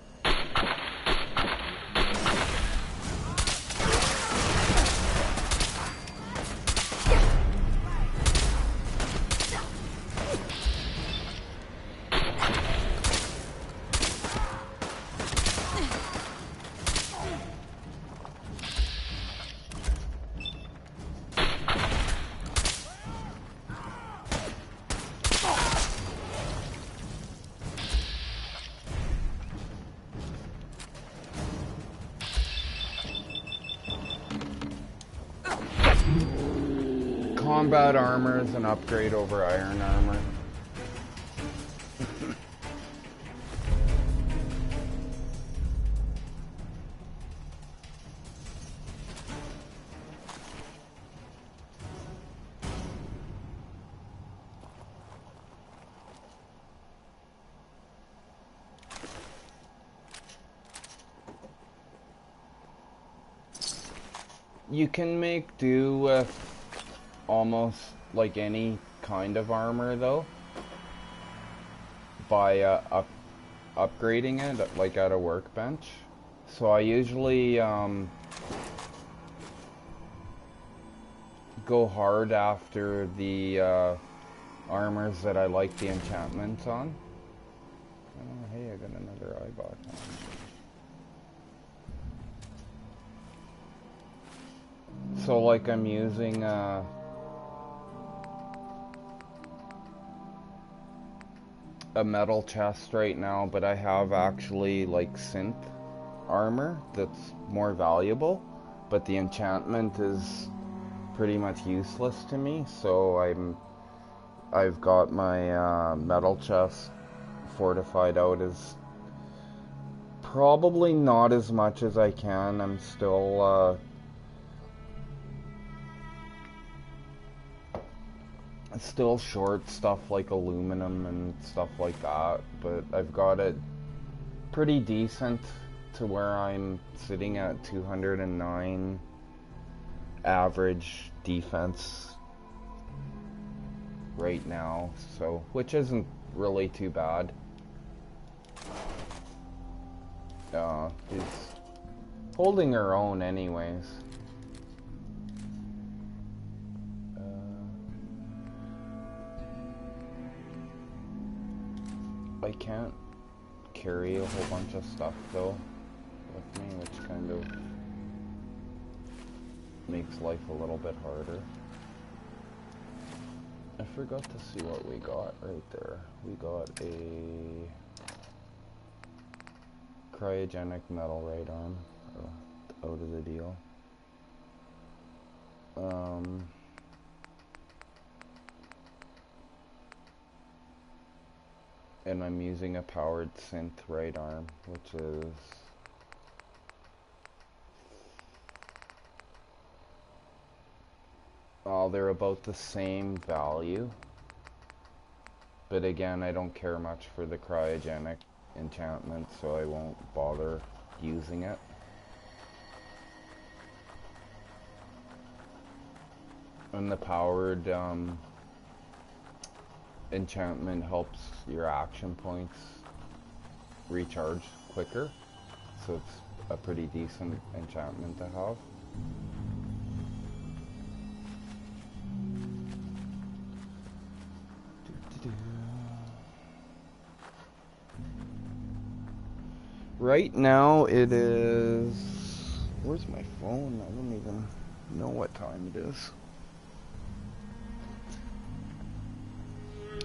Combat armor is an upgrade over iron armor. You can make do with almost like any kind of armor though by upgrading it like at a workbench. So I usually go hard after the armors that I like the enchantments on. Oh, hey, I got another eyebot. So like I'm using a metal chest right now, but I have actually like synth armor that's more valuable, but the enchantment is pretty much useless to me, so I've got my metal chest fortified out as probably not as much as I can. I'm still short stuff like aluminum and stuff like that, but I've got it pretty decent to where I'm sitting at 209 average defense right now, so which isn't really too bad. She's holding her own anyways. I can't carry a whole bunch of stuff though with me, which kind of makes life a little bit harder. I forgot to see what we got right there. We got a cryogenic metal right arm out of the deal. And I'm using a powered synth right arm, which is they're about the same value, but again, I don't care much for the cryogenic enchantment, so I won't bother using it. And the powered enchantment helps your action points recharge quicker, so it's a pretty decent enchantment to have. Right now it is... Where's my phone? I don't even know what time it is.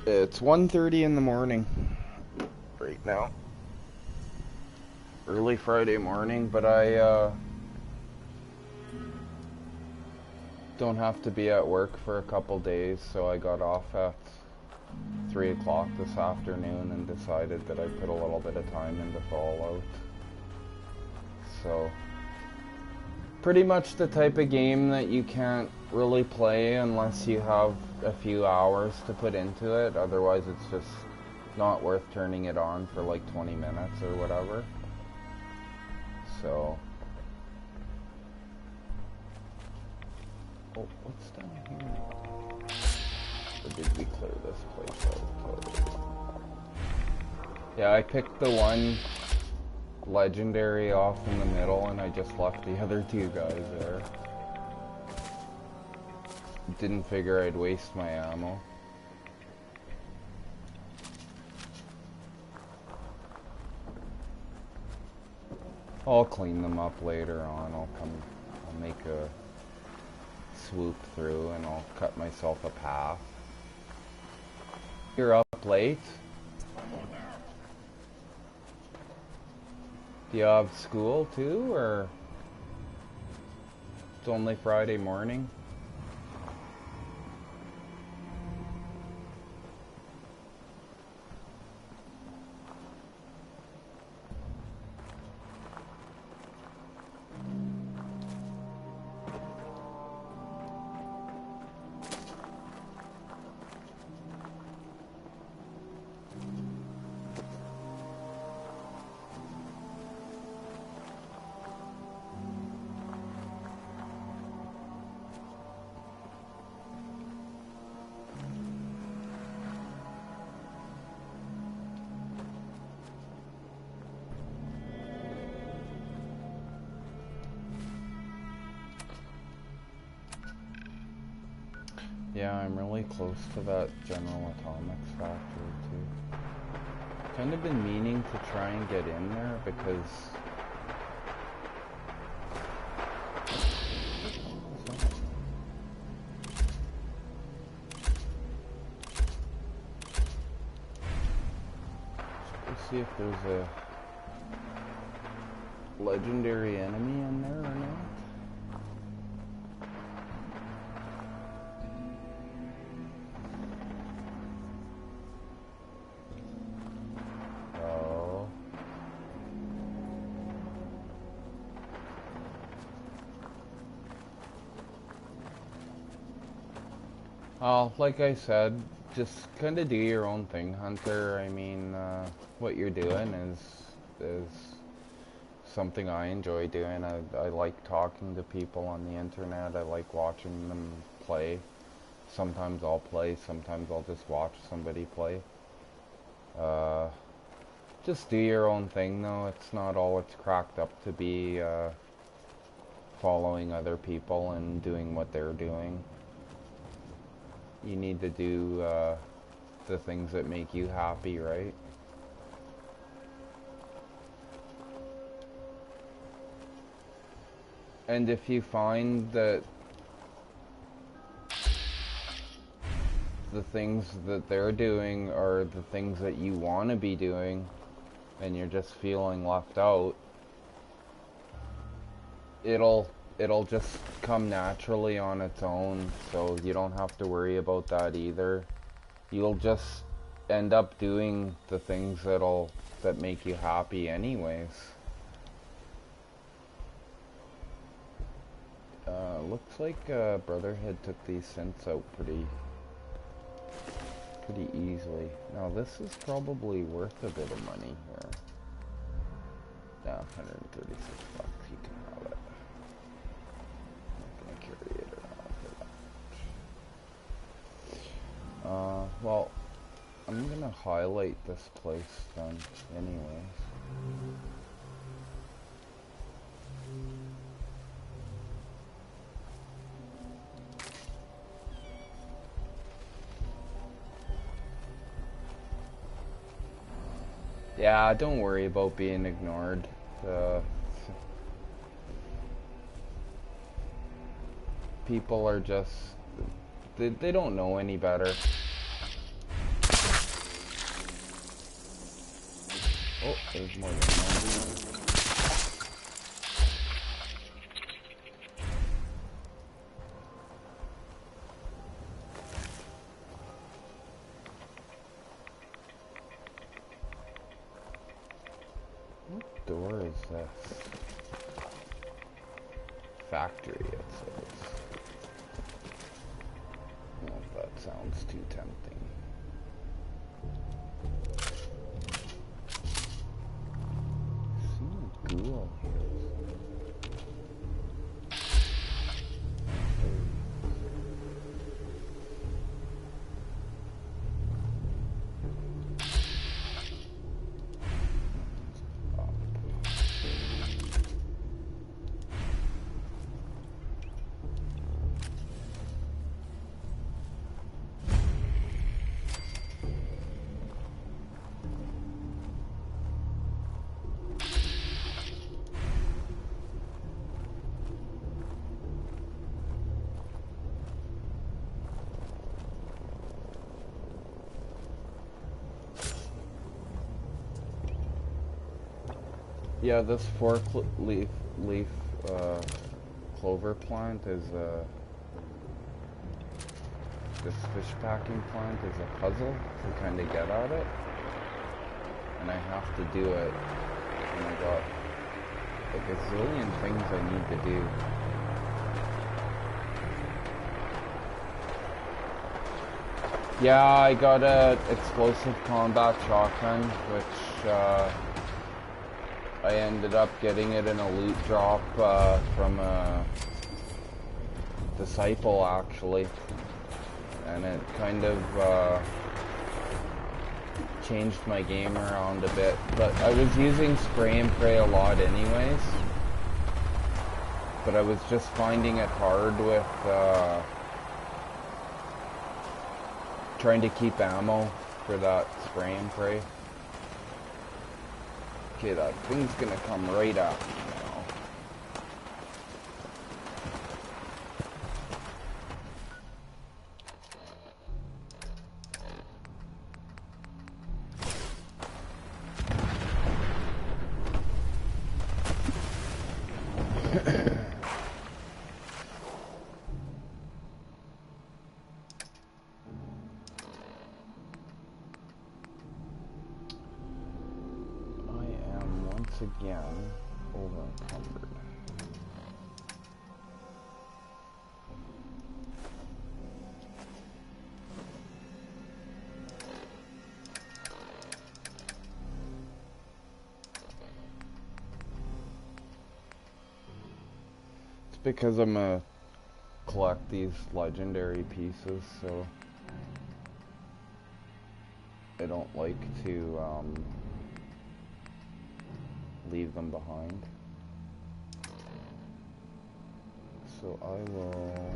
It's 1:30 in the morning right now. Early Friday morning, but I don't have to be at work for a couple days, so I got off at 3 o'clock this afternoon and decided that I'd put a little bit of time into Fallout. So, pretty much the type of game that you can't really play unless you have a few hours to put into it. Otherwise it's just not worth turning it on for like 20 minutes or whatever. So, oh, what's down here? Or did we clear this place out? Yeah, I picked the one legendary off in the middle and I just left the other two guys there. Didn't figure I'd waste my ammo. I'll clean them up later on. I'll make a swoop through and I'll cut myself a path. You're up late? Do you have school too, or it's only Friday morning? Yeah, I'm really close to that General Atomics factory too. Kind of been meaning to try and get in there because let's see if there's a legendary enemy in there or not. Like I said, just kind of do your own thing, Hunter. I mean, what you're doing is something I enjoy doing. I like talking to people on the internet. I like watching them play. Sometimes I'll play, sometimes I'll just watch somebody play. Just do your own thing though. It's not all it's cracked up to be, following other people and doing what they're doing. You need to do the things that make you happy, right? And if you find that the things that they're doing are the things that you want to be doing and you're just feeling left out, it'll just come naturally on its own, so you don't have to worry about that either. You'll just end up doing the things that make you happy anyways. Looks like Brotherhood took these synths out pretty pretty easily. Now this is probably worth a bit of money here. Yeah, 136 bucks, you can have it. I'm not gonna carry it around for that. Well, I'm gonna highlight this place then, anyways. Yeah, don't worry about being ignored. People are just... They don't know any better. Oh, there's more than one. What door is this? Factory, it says. Oh, that sounds too tempting. Ghoul here. Yeah, this four-leaf clover plant is this fish packing plant is a puzzle to kind of get at it, and I have to do it, and I got like a zillion things I need to do. Yeah, I got a explosive combat shotgun, which I ended up getting it in a loot drop from a disciple, actually, and it kind of changed my game around a bit, but I was using spray and pray a lot anyways, but I was just finding it hard with trying to keep ammo for that spray and pray. Okay, that thing's gonna come right after me now. Again, over encumbered. It's because I'm gonna collect these legendary pieces, so I don't like to leave them behind. So I will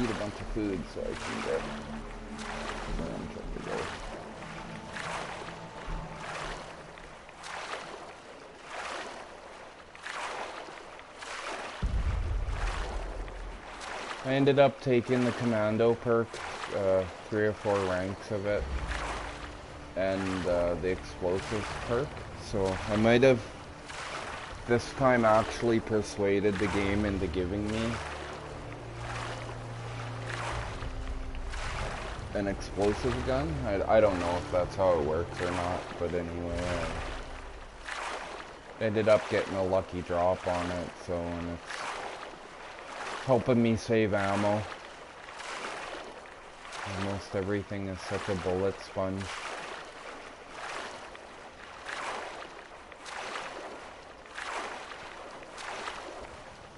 eat a bunch of food so I can get where I'm trying to go. I ended up taking the commando perk, 3 or 4 ranks of it, and the explosives perk, so I might have this time actually persuaded the game into giving me an explosive gun. I don't know if that's how it works or not, but anyway, I ended up getting a lucky drop on it, so, and it's helping me save ammo. Almost everything is such a bullet sponge.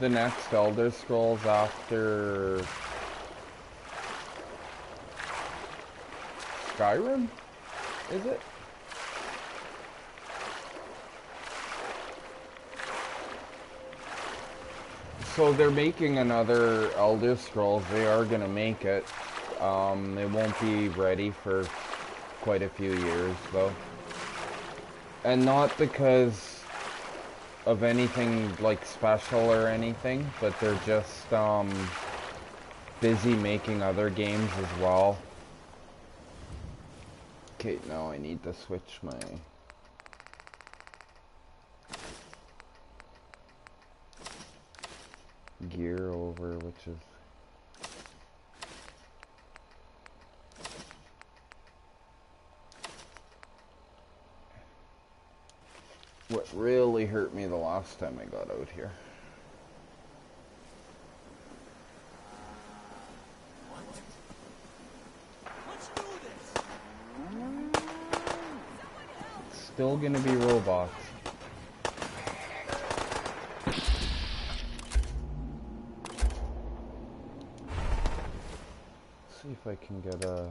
The next Elder Scrolls after Skyrim, is it? So they're making another Elder Scrolls. They are gonna make it. It won't be ready for quite a few years though. And not because of anything like special or anything, but they're just busy making other games as well. Okay, now I need to switch my gear over, which is what really hurt me the last time I got out here. It's still gonna be robots. See if I can get a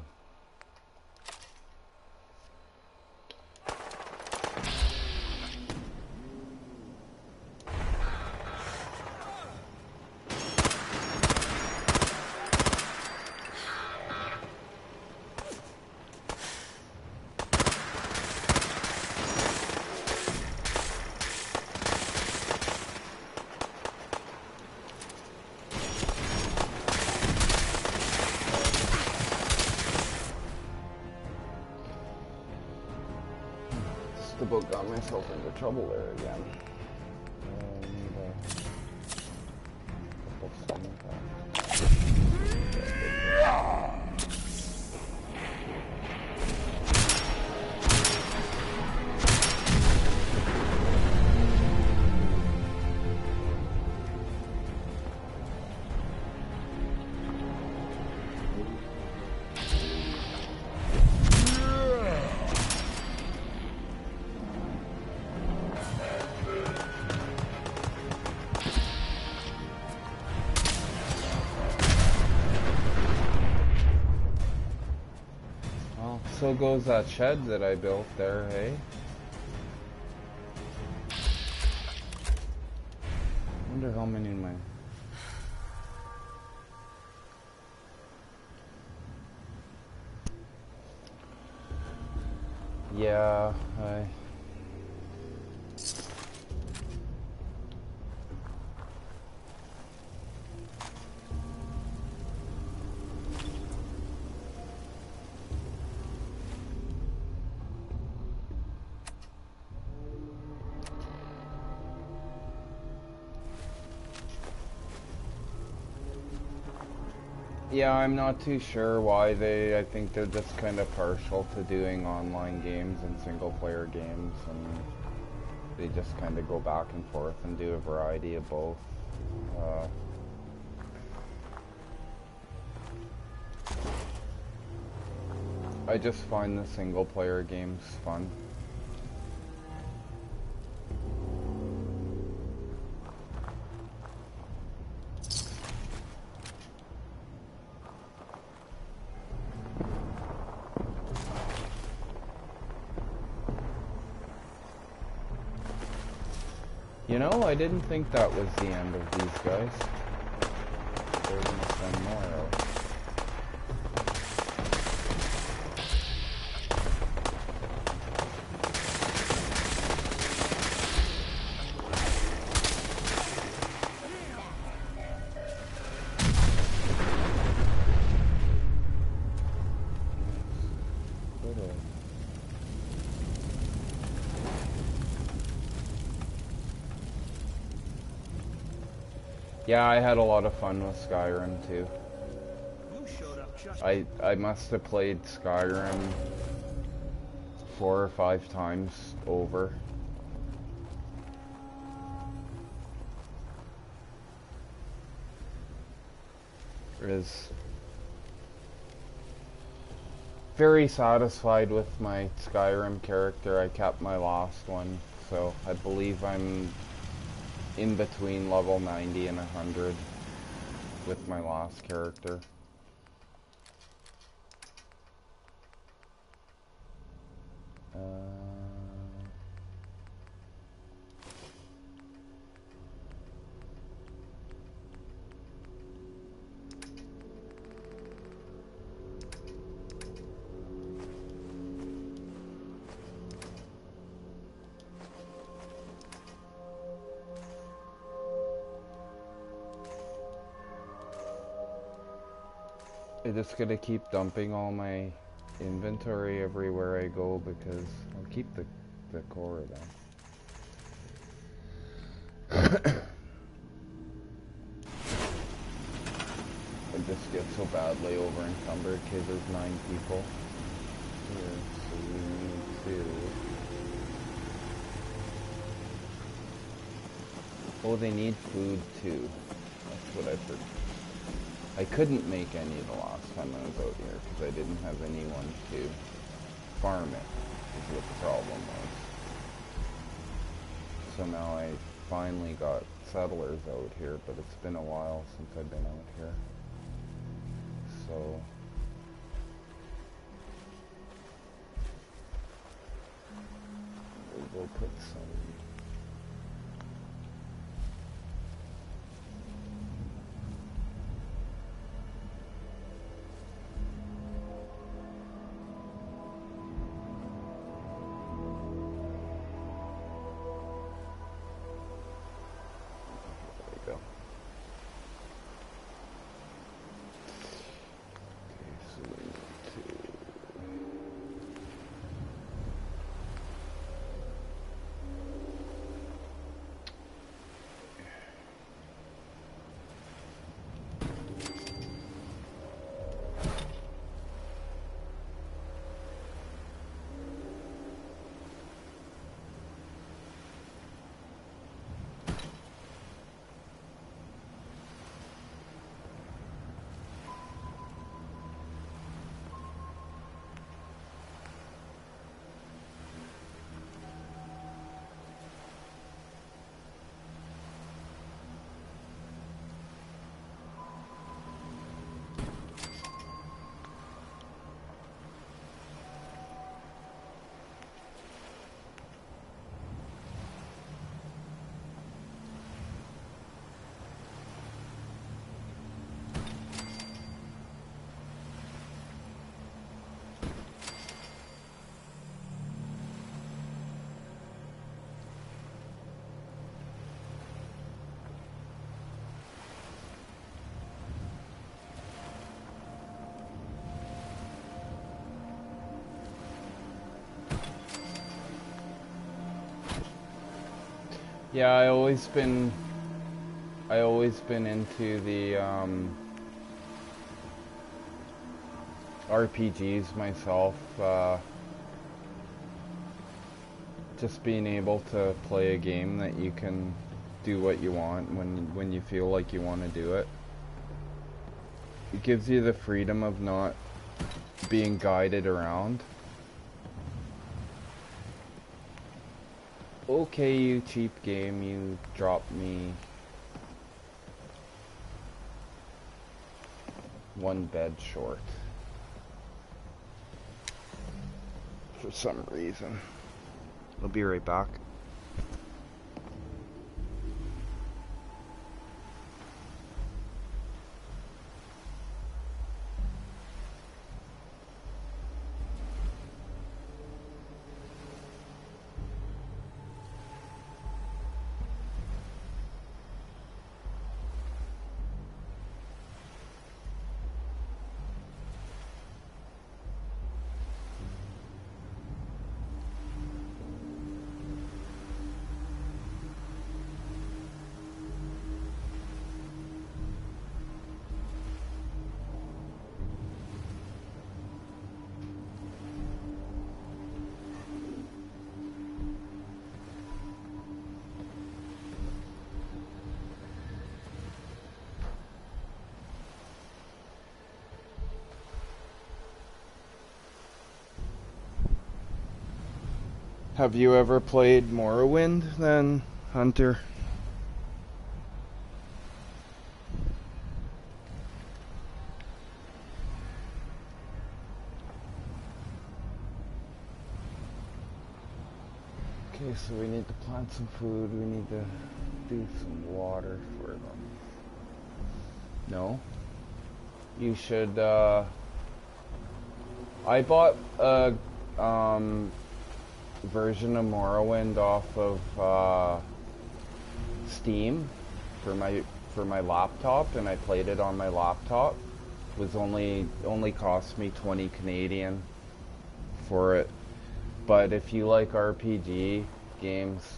about got myself into trouble there again. I need a couple stomach so goes that shed that I built there, hey? Wonder how many in my... Yeah, yeah, I'm not too sure why I think they're just kind of partial to doing online games and single player games, and they just kind of go back and forth and do a variety of both. I just find the single player games fun. You know, I didn't think that was the end of these guys. They're gonna send more out. Yeah, I had a lot of fun with Skyrim too. You showed up I must have played Skyrim 4 or 5 times over. Is very satisfied with my Skyrim character. I kept my last one, so I believe I'm in between level 90 and 100 with my last character. I'm just gonna keep dumping all my inventory everywhere I go because I'll keep the core then. I just get so badly over encumbered because there's 9 people here, so we need to... Oh, they need food too. That's what I forgot. I couldn't make any the last time I was out here because I didn't have anyone to farm it, is what the problem was. So now I finally got settlers out here, but it's been a while since I've been out here. So... we'll put some... Yeah, I always been into the RPGs myself. Just being able to play a game that you can do what you want when you feel like you want to do it. It gives you the freedom of not being guided around. Okay, you cheap game, you dropped me 1 bed short for some reason. I'll be right back. Have you ever played Morrowind then, Hunter? Okay, so we need to plant some food, we need to do some water for them. No? You should, I bought a, version of Morrowind off of, Steam for my laptop, and I played it on my laptop. It was only cost me 20 Canadian for it. But if you like RPG games,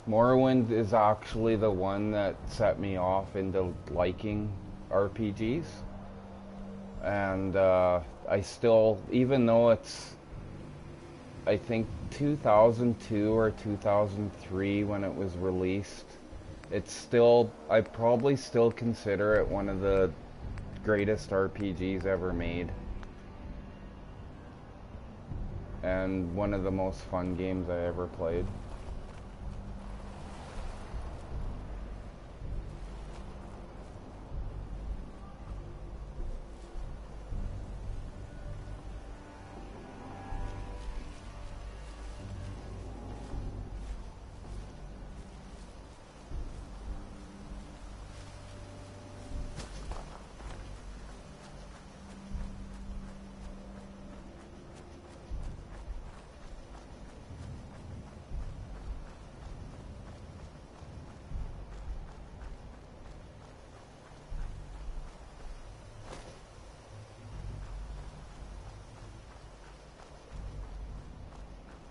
Morrowind is actually the one that set me off into liking RPGs. And I still, even though it's, I think 2002 or 2003 when it was released, it's still, I probably still consider it one of the greatest RPGs ever made. And one of the most fun games I ever played.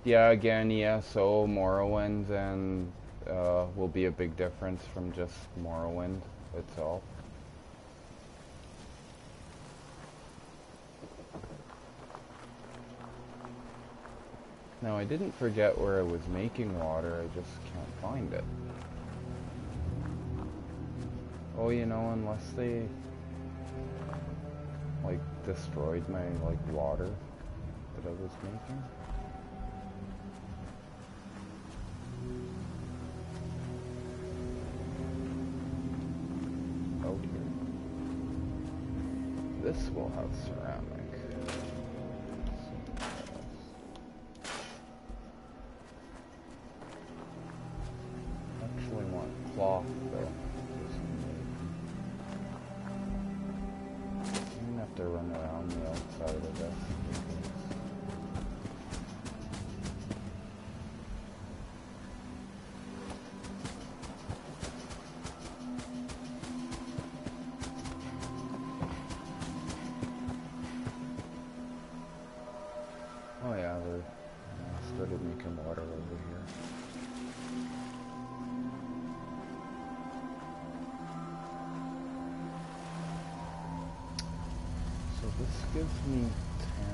Yeah, again, ESO, Morrowind, and will be a big difference from just Morrowind itself. Now, I didn't forget where I was making water, I just can't find it. Oh, you know, unless they, like, destroyed my, like, water that I was making. Out here. This will have ceramic. Actually want cloth though. I'm gonna have to run around the outside of this. Oh yeah, they started making water over here. So this gives me 10,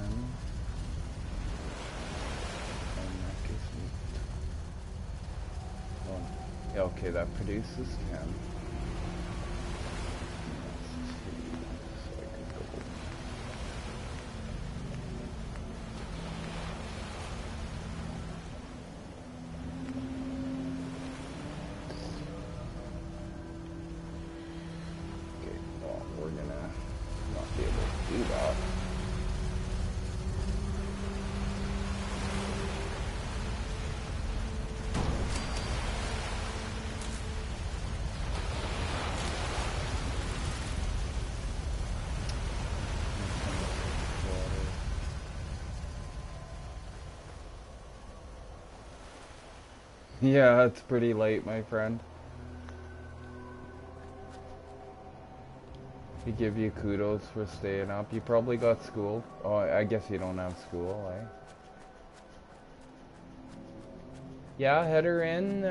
and that gives me, oh, yeah, okay, that produces 10. Yeah, it's pretty late, my friend. We give you kudos for staying up. You probably got school. Oh, I guess you don't have school, eh? Yeah, head her in,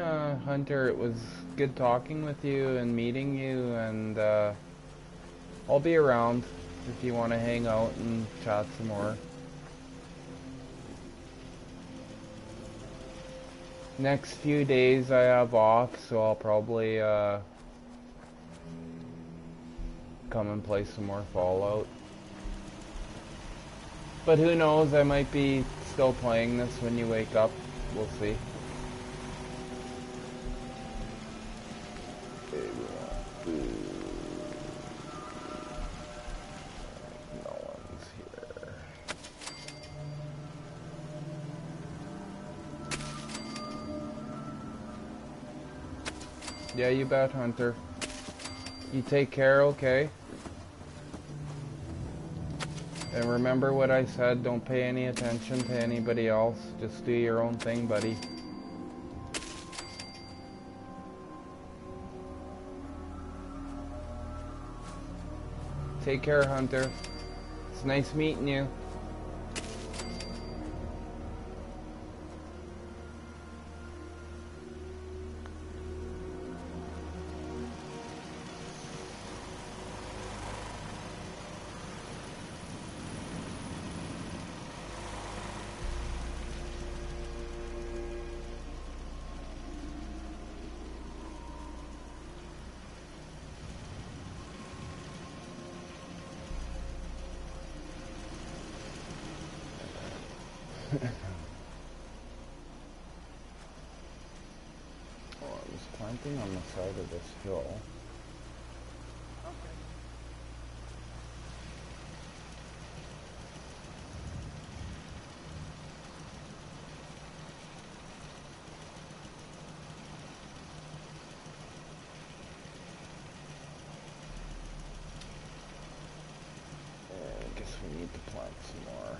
Hunter. It was good talking with you and meeting you, and I'll be around if you want to hang out and chat some more. Next few days I have off, so I'll probably come and play some more Fallout. But who knows, I might be still playing this when you wake up we'll see. Okay, we want food. No one's here. Yeah, you bet, Hunter. You take care, okay? And remember what I said, don't pay any attention to anybody else. Just do your own thing, buddy. Take care, Hunter. It's nice meeting you. Planting on the side of this hill. I guess we need to plant some more.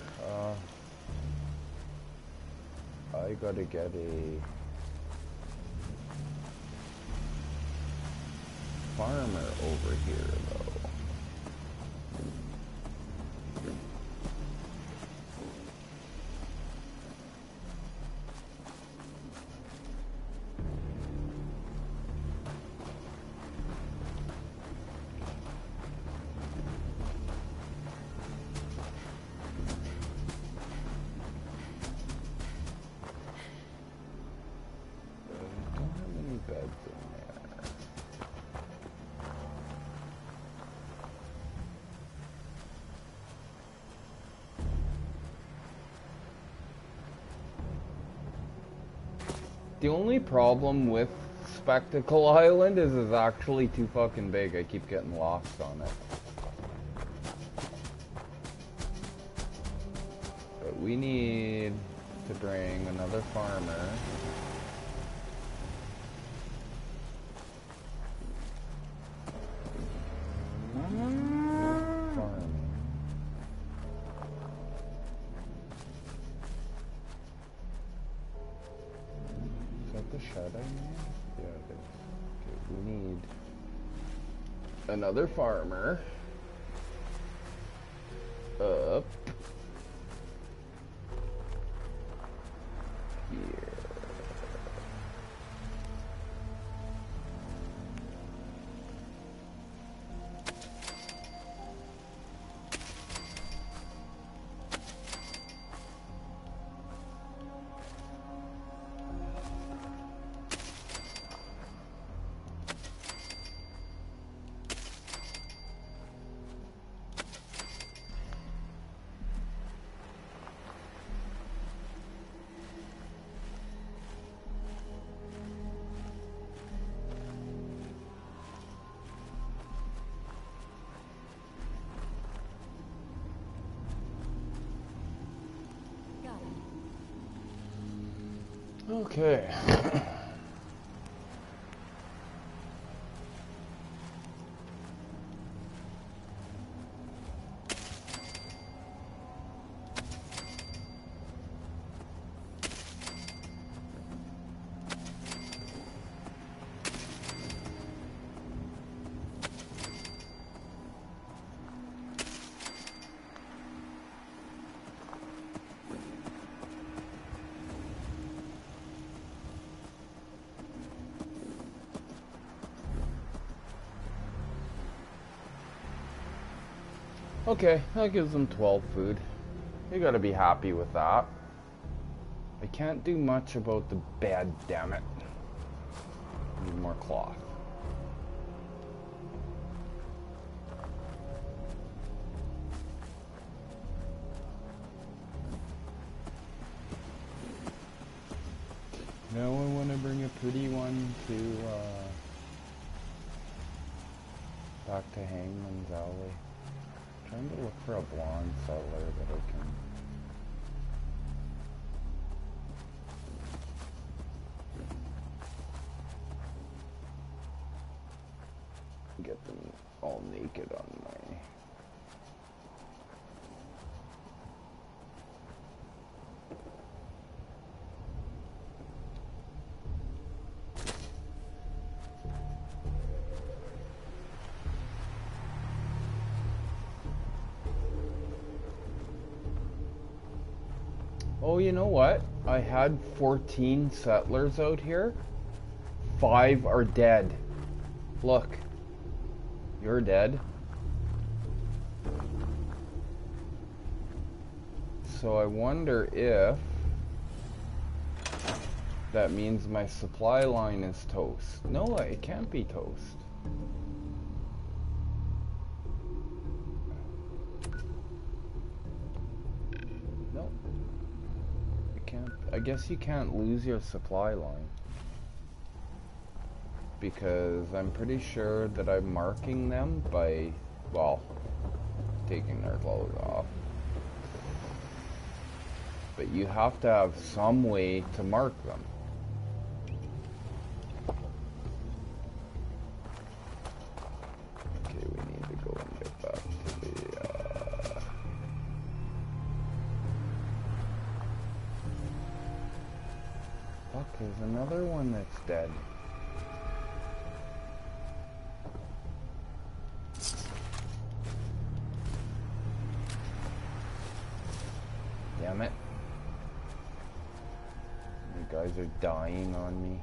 I gotta get a farmer over here, though. Don't have any beds in there. The only problem with Spectacle Island is it's actually too fucking big. I keep getting lost on it. But we need to bring another farmer. Shed I need? Yeah, it is. Okay, we need another farmer up here. Okay. Okay, that gives them 12 food. You gotta be happy with that. I can't do much about the bed, damn it. Need more cloth. activity one to, back to Hangman's Alley. Trying to look for a blonde settler that I can... get them all naked on my... Oh, you know what? I had 14 settlers out here. 5 are dead. Look. You're dead. So I wonder if that means my supply line is toast. No, it can't be toast. No. It can't. I guess you can't lose your supply line. Because I'm pretty sure that I'm marking them by, well, taking their clothes off. But you have to have some way to mark them. Okay, we need to go and get back to the, Fuck, there's another one that's dead. Damn it. You guys are dying on me.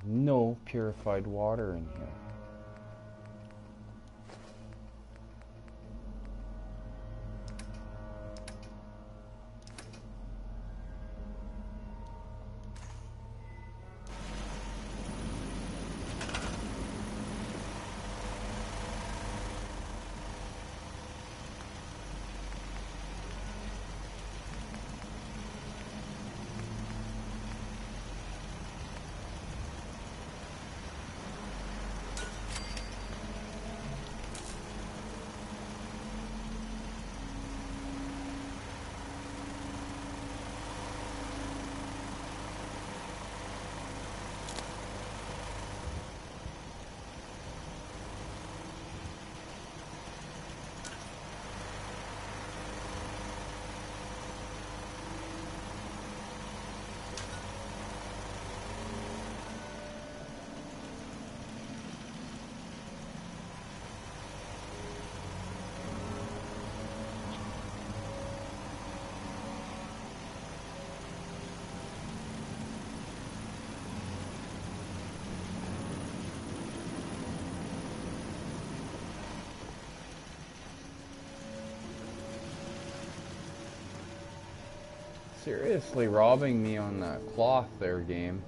No purified water in here. Seriously robbing me on that cloth there, game.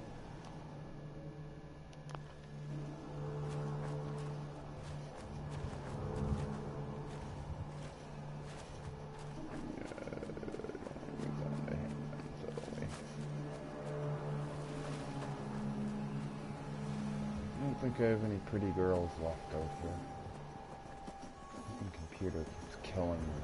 I don't think I have any pretty girls left out here. The computer keeps killing me.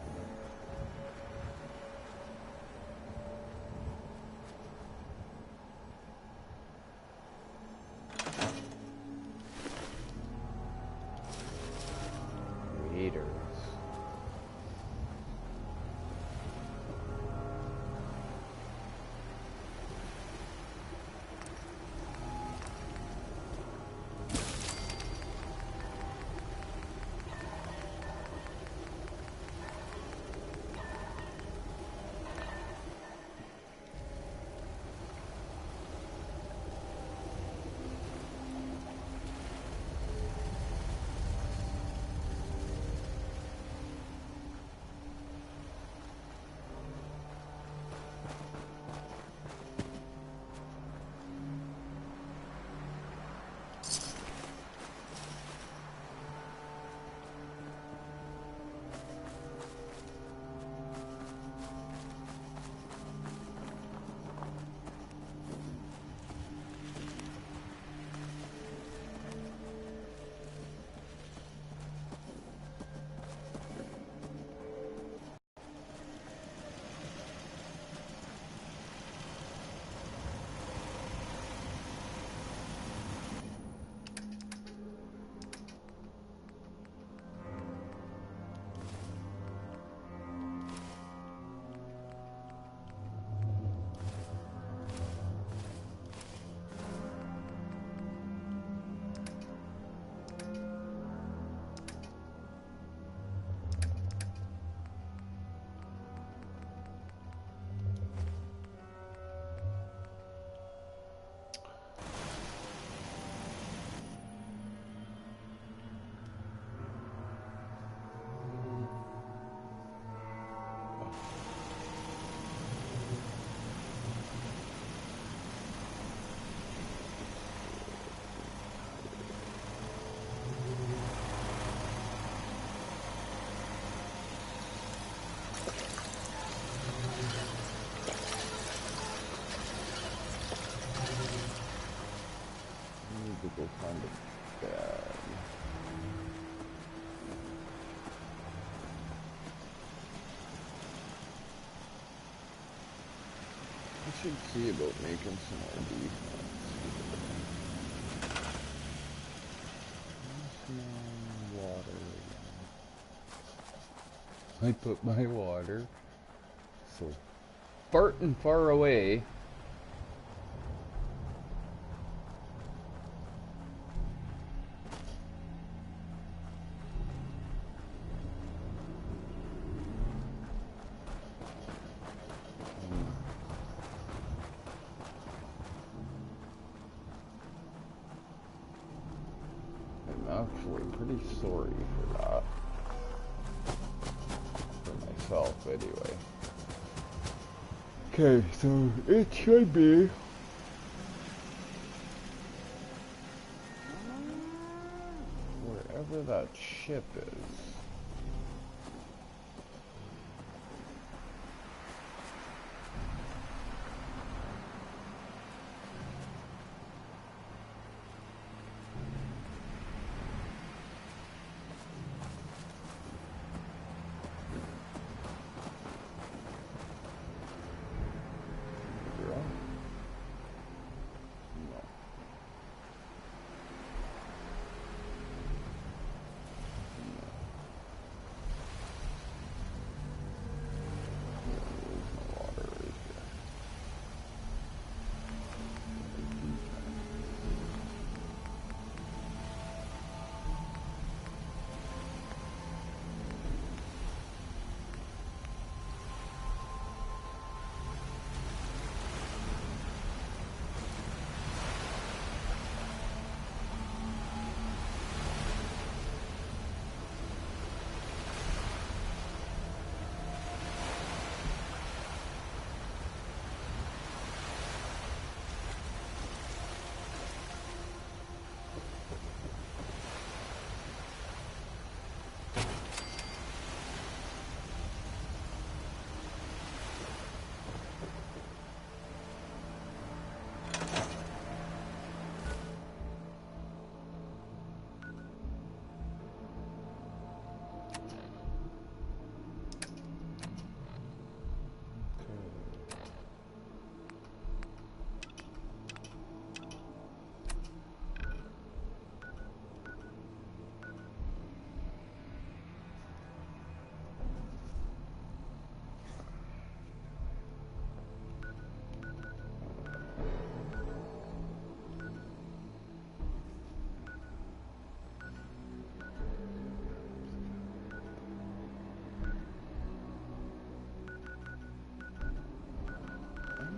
go find a bed. I should see about making some more defense. Some water. I put my water so far away. Actually pretty sorry for that. For myself, anyway. Okay, so it should be wherever that ship is.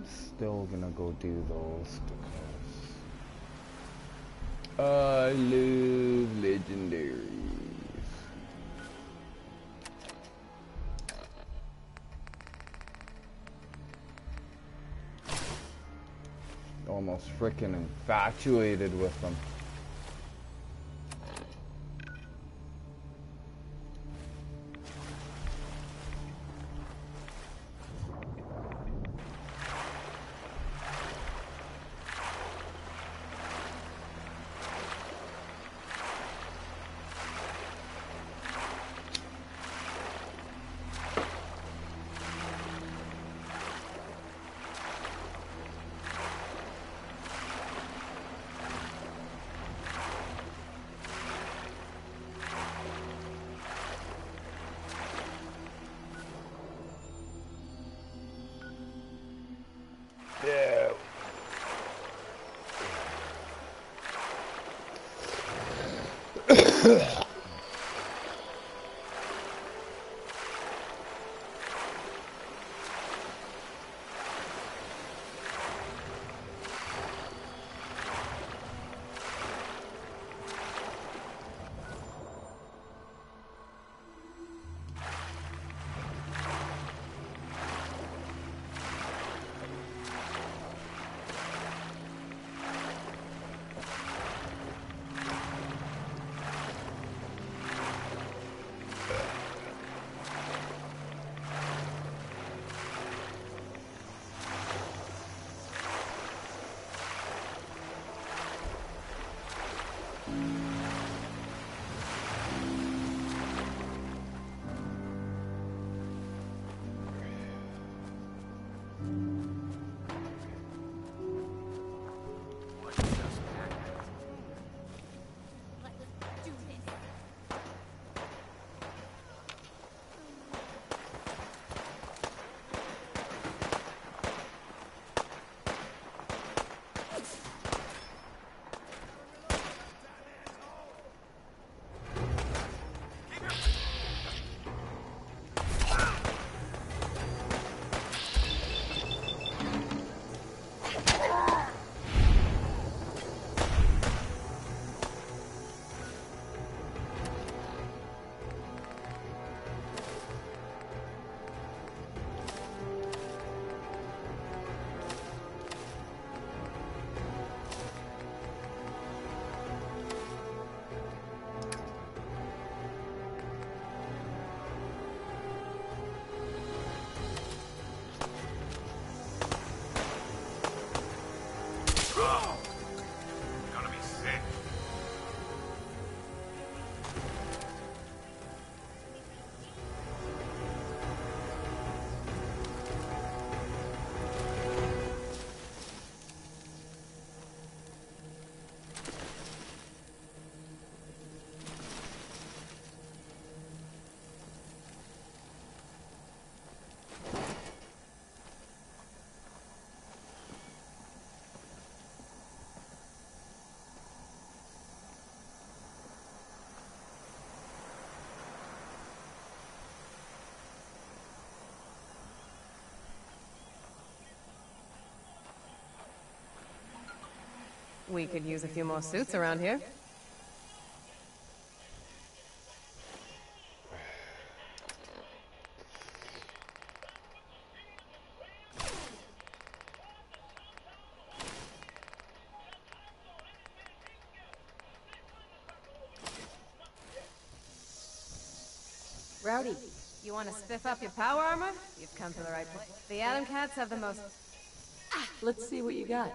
Still gonna go do those because I love legendaries. Almost freaking infatuated with them. We could use a few more suits around here. Rowdy, you want to spiff up your power armor? You've come to the right place. The Atom Cats have the most... Let's see what you got.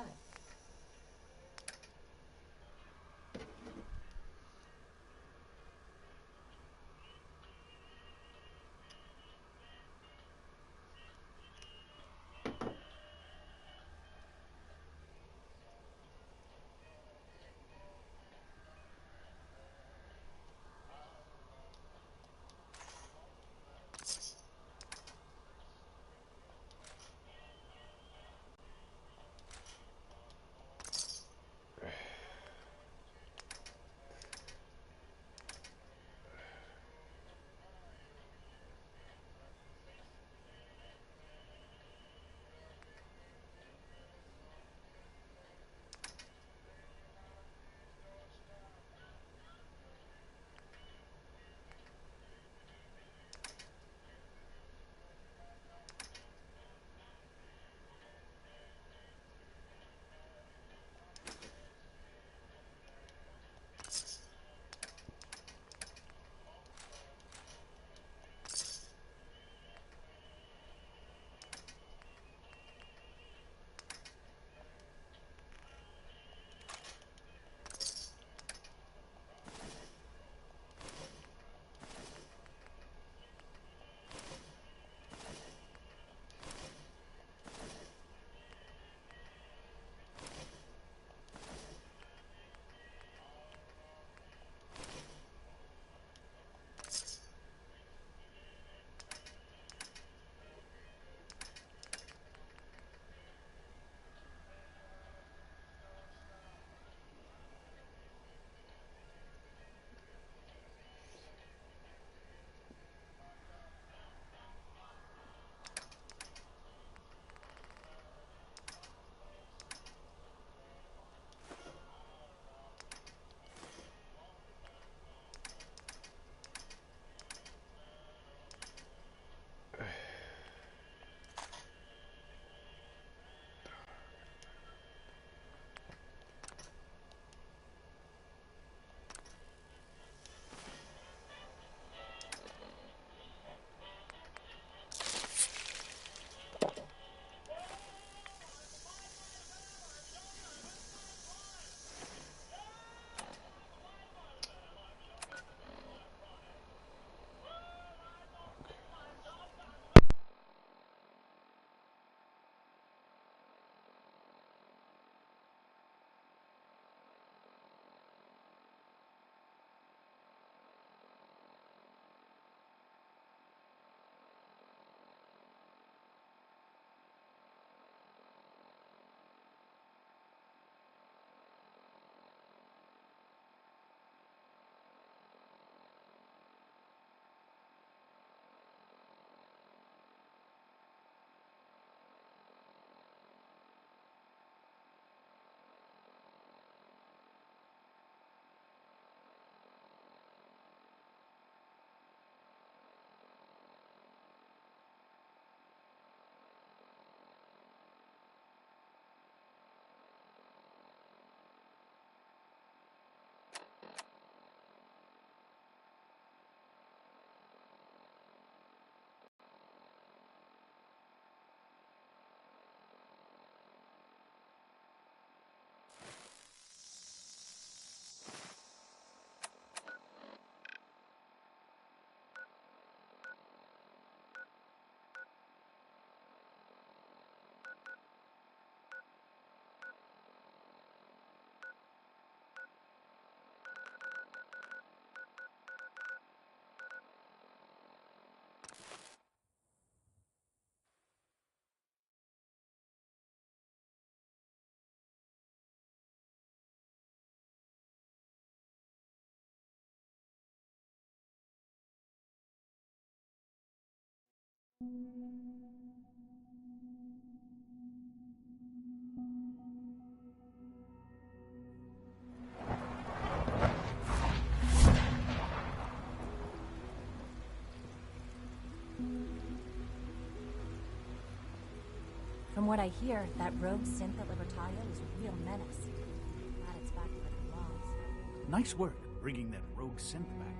what I hear, that rogue synth at Libertalia is a real menace. Glad it's back where it belongs. Nice work bringing that rogue synth back.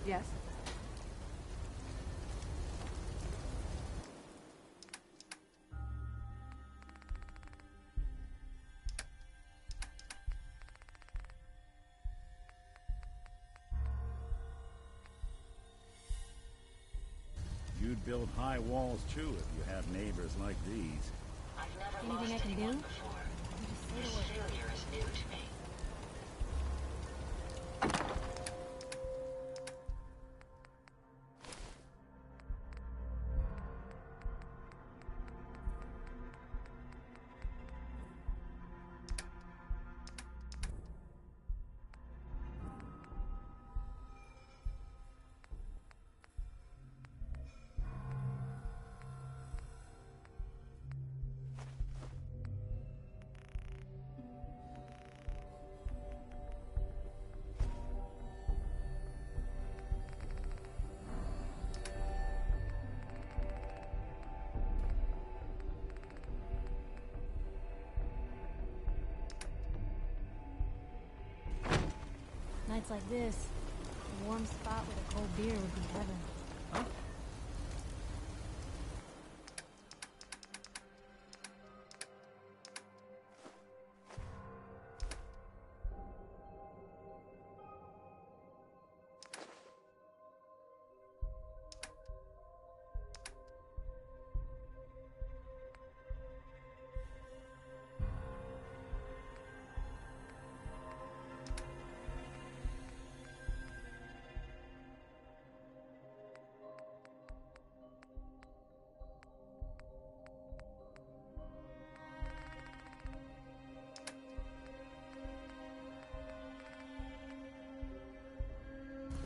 Yes? You'd build high walls too if you had neighbors like these. I've never Anything lost I can anyone do? before. Just say This the word. failure is new to me. Nights like this, the A warm spot with a cold beer would be heaven. Huh?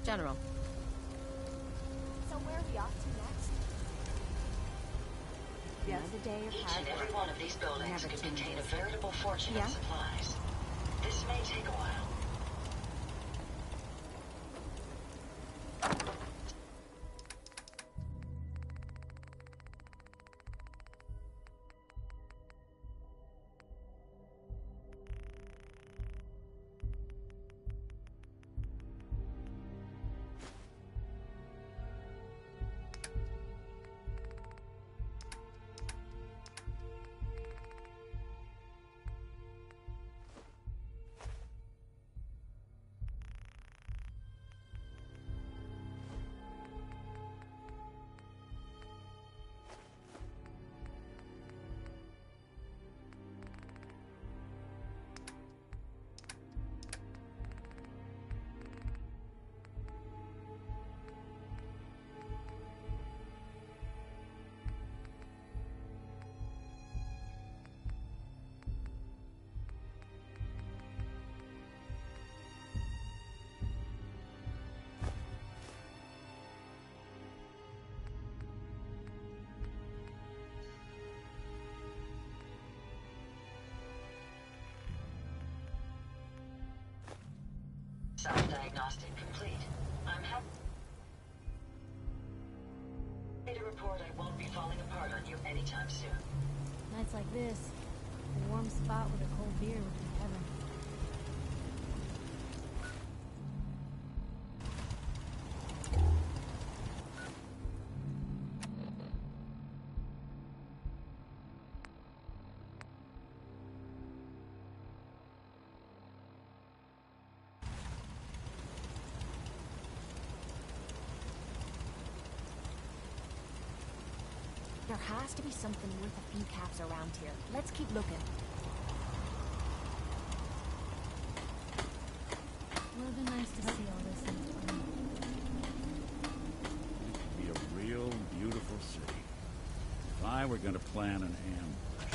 General. So where are we off to next? Yes. Another day of Each hard and every work. one of these buildings could contain a veritable fortune Yeah? of supplies. This may take a while. Self-diagnostic complete. I'm happy to report I won't be falling apart on you anytime soon. Nights like this, a warm spot with a cold beer would be heaven. There has to be something worth a few caps around here. Let's keep looking. Would have been nice to see all this in time. It could be a real beautiful city. If I were going to plan an ambush,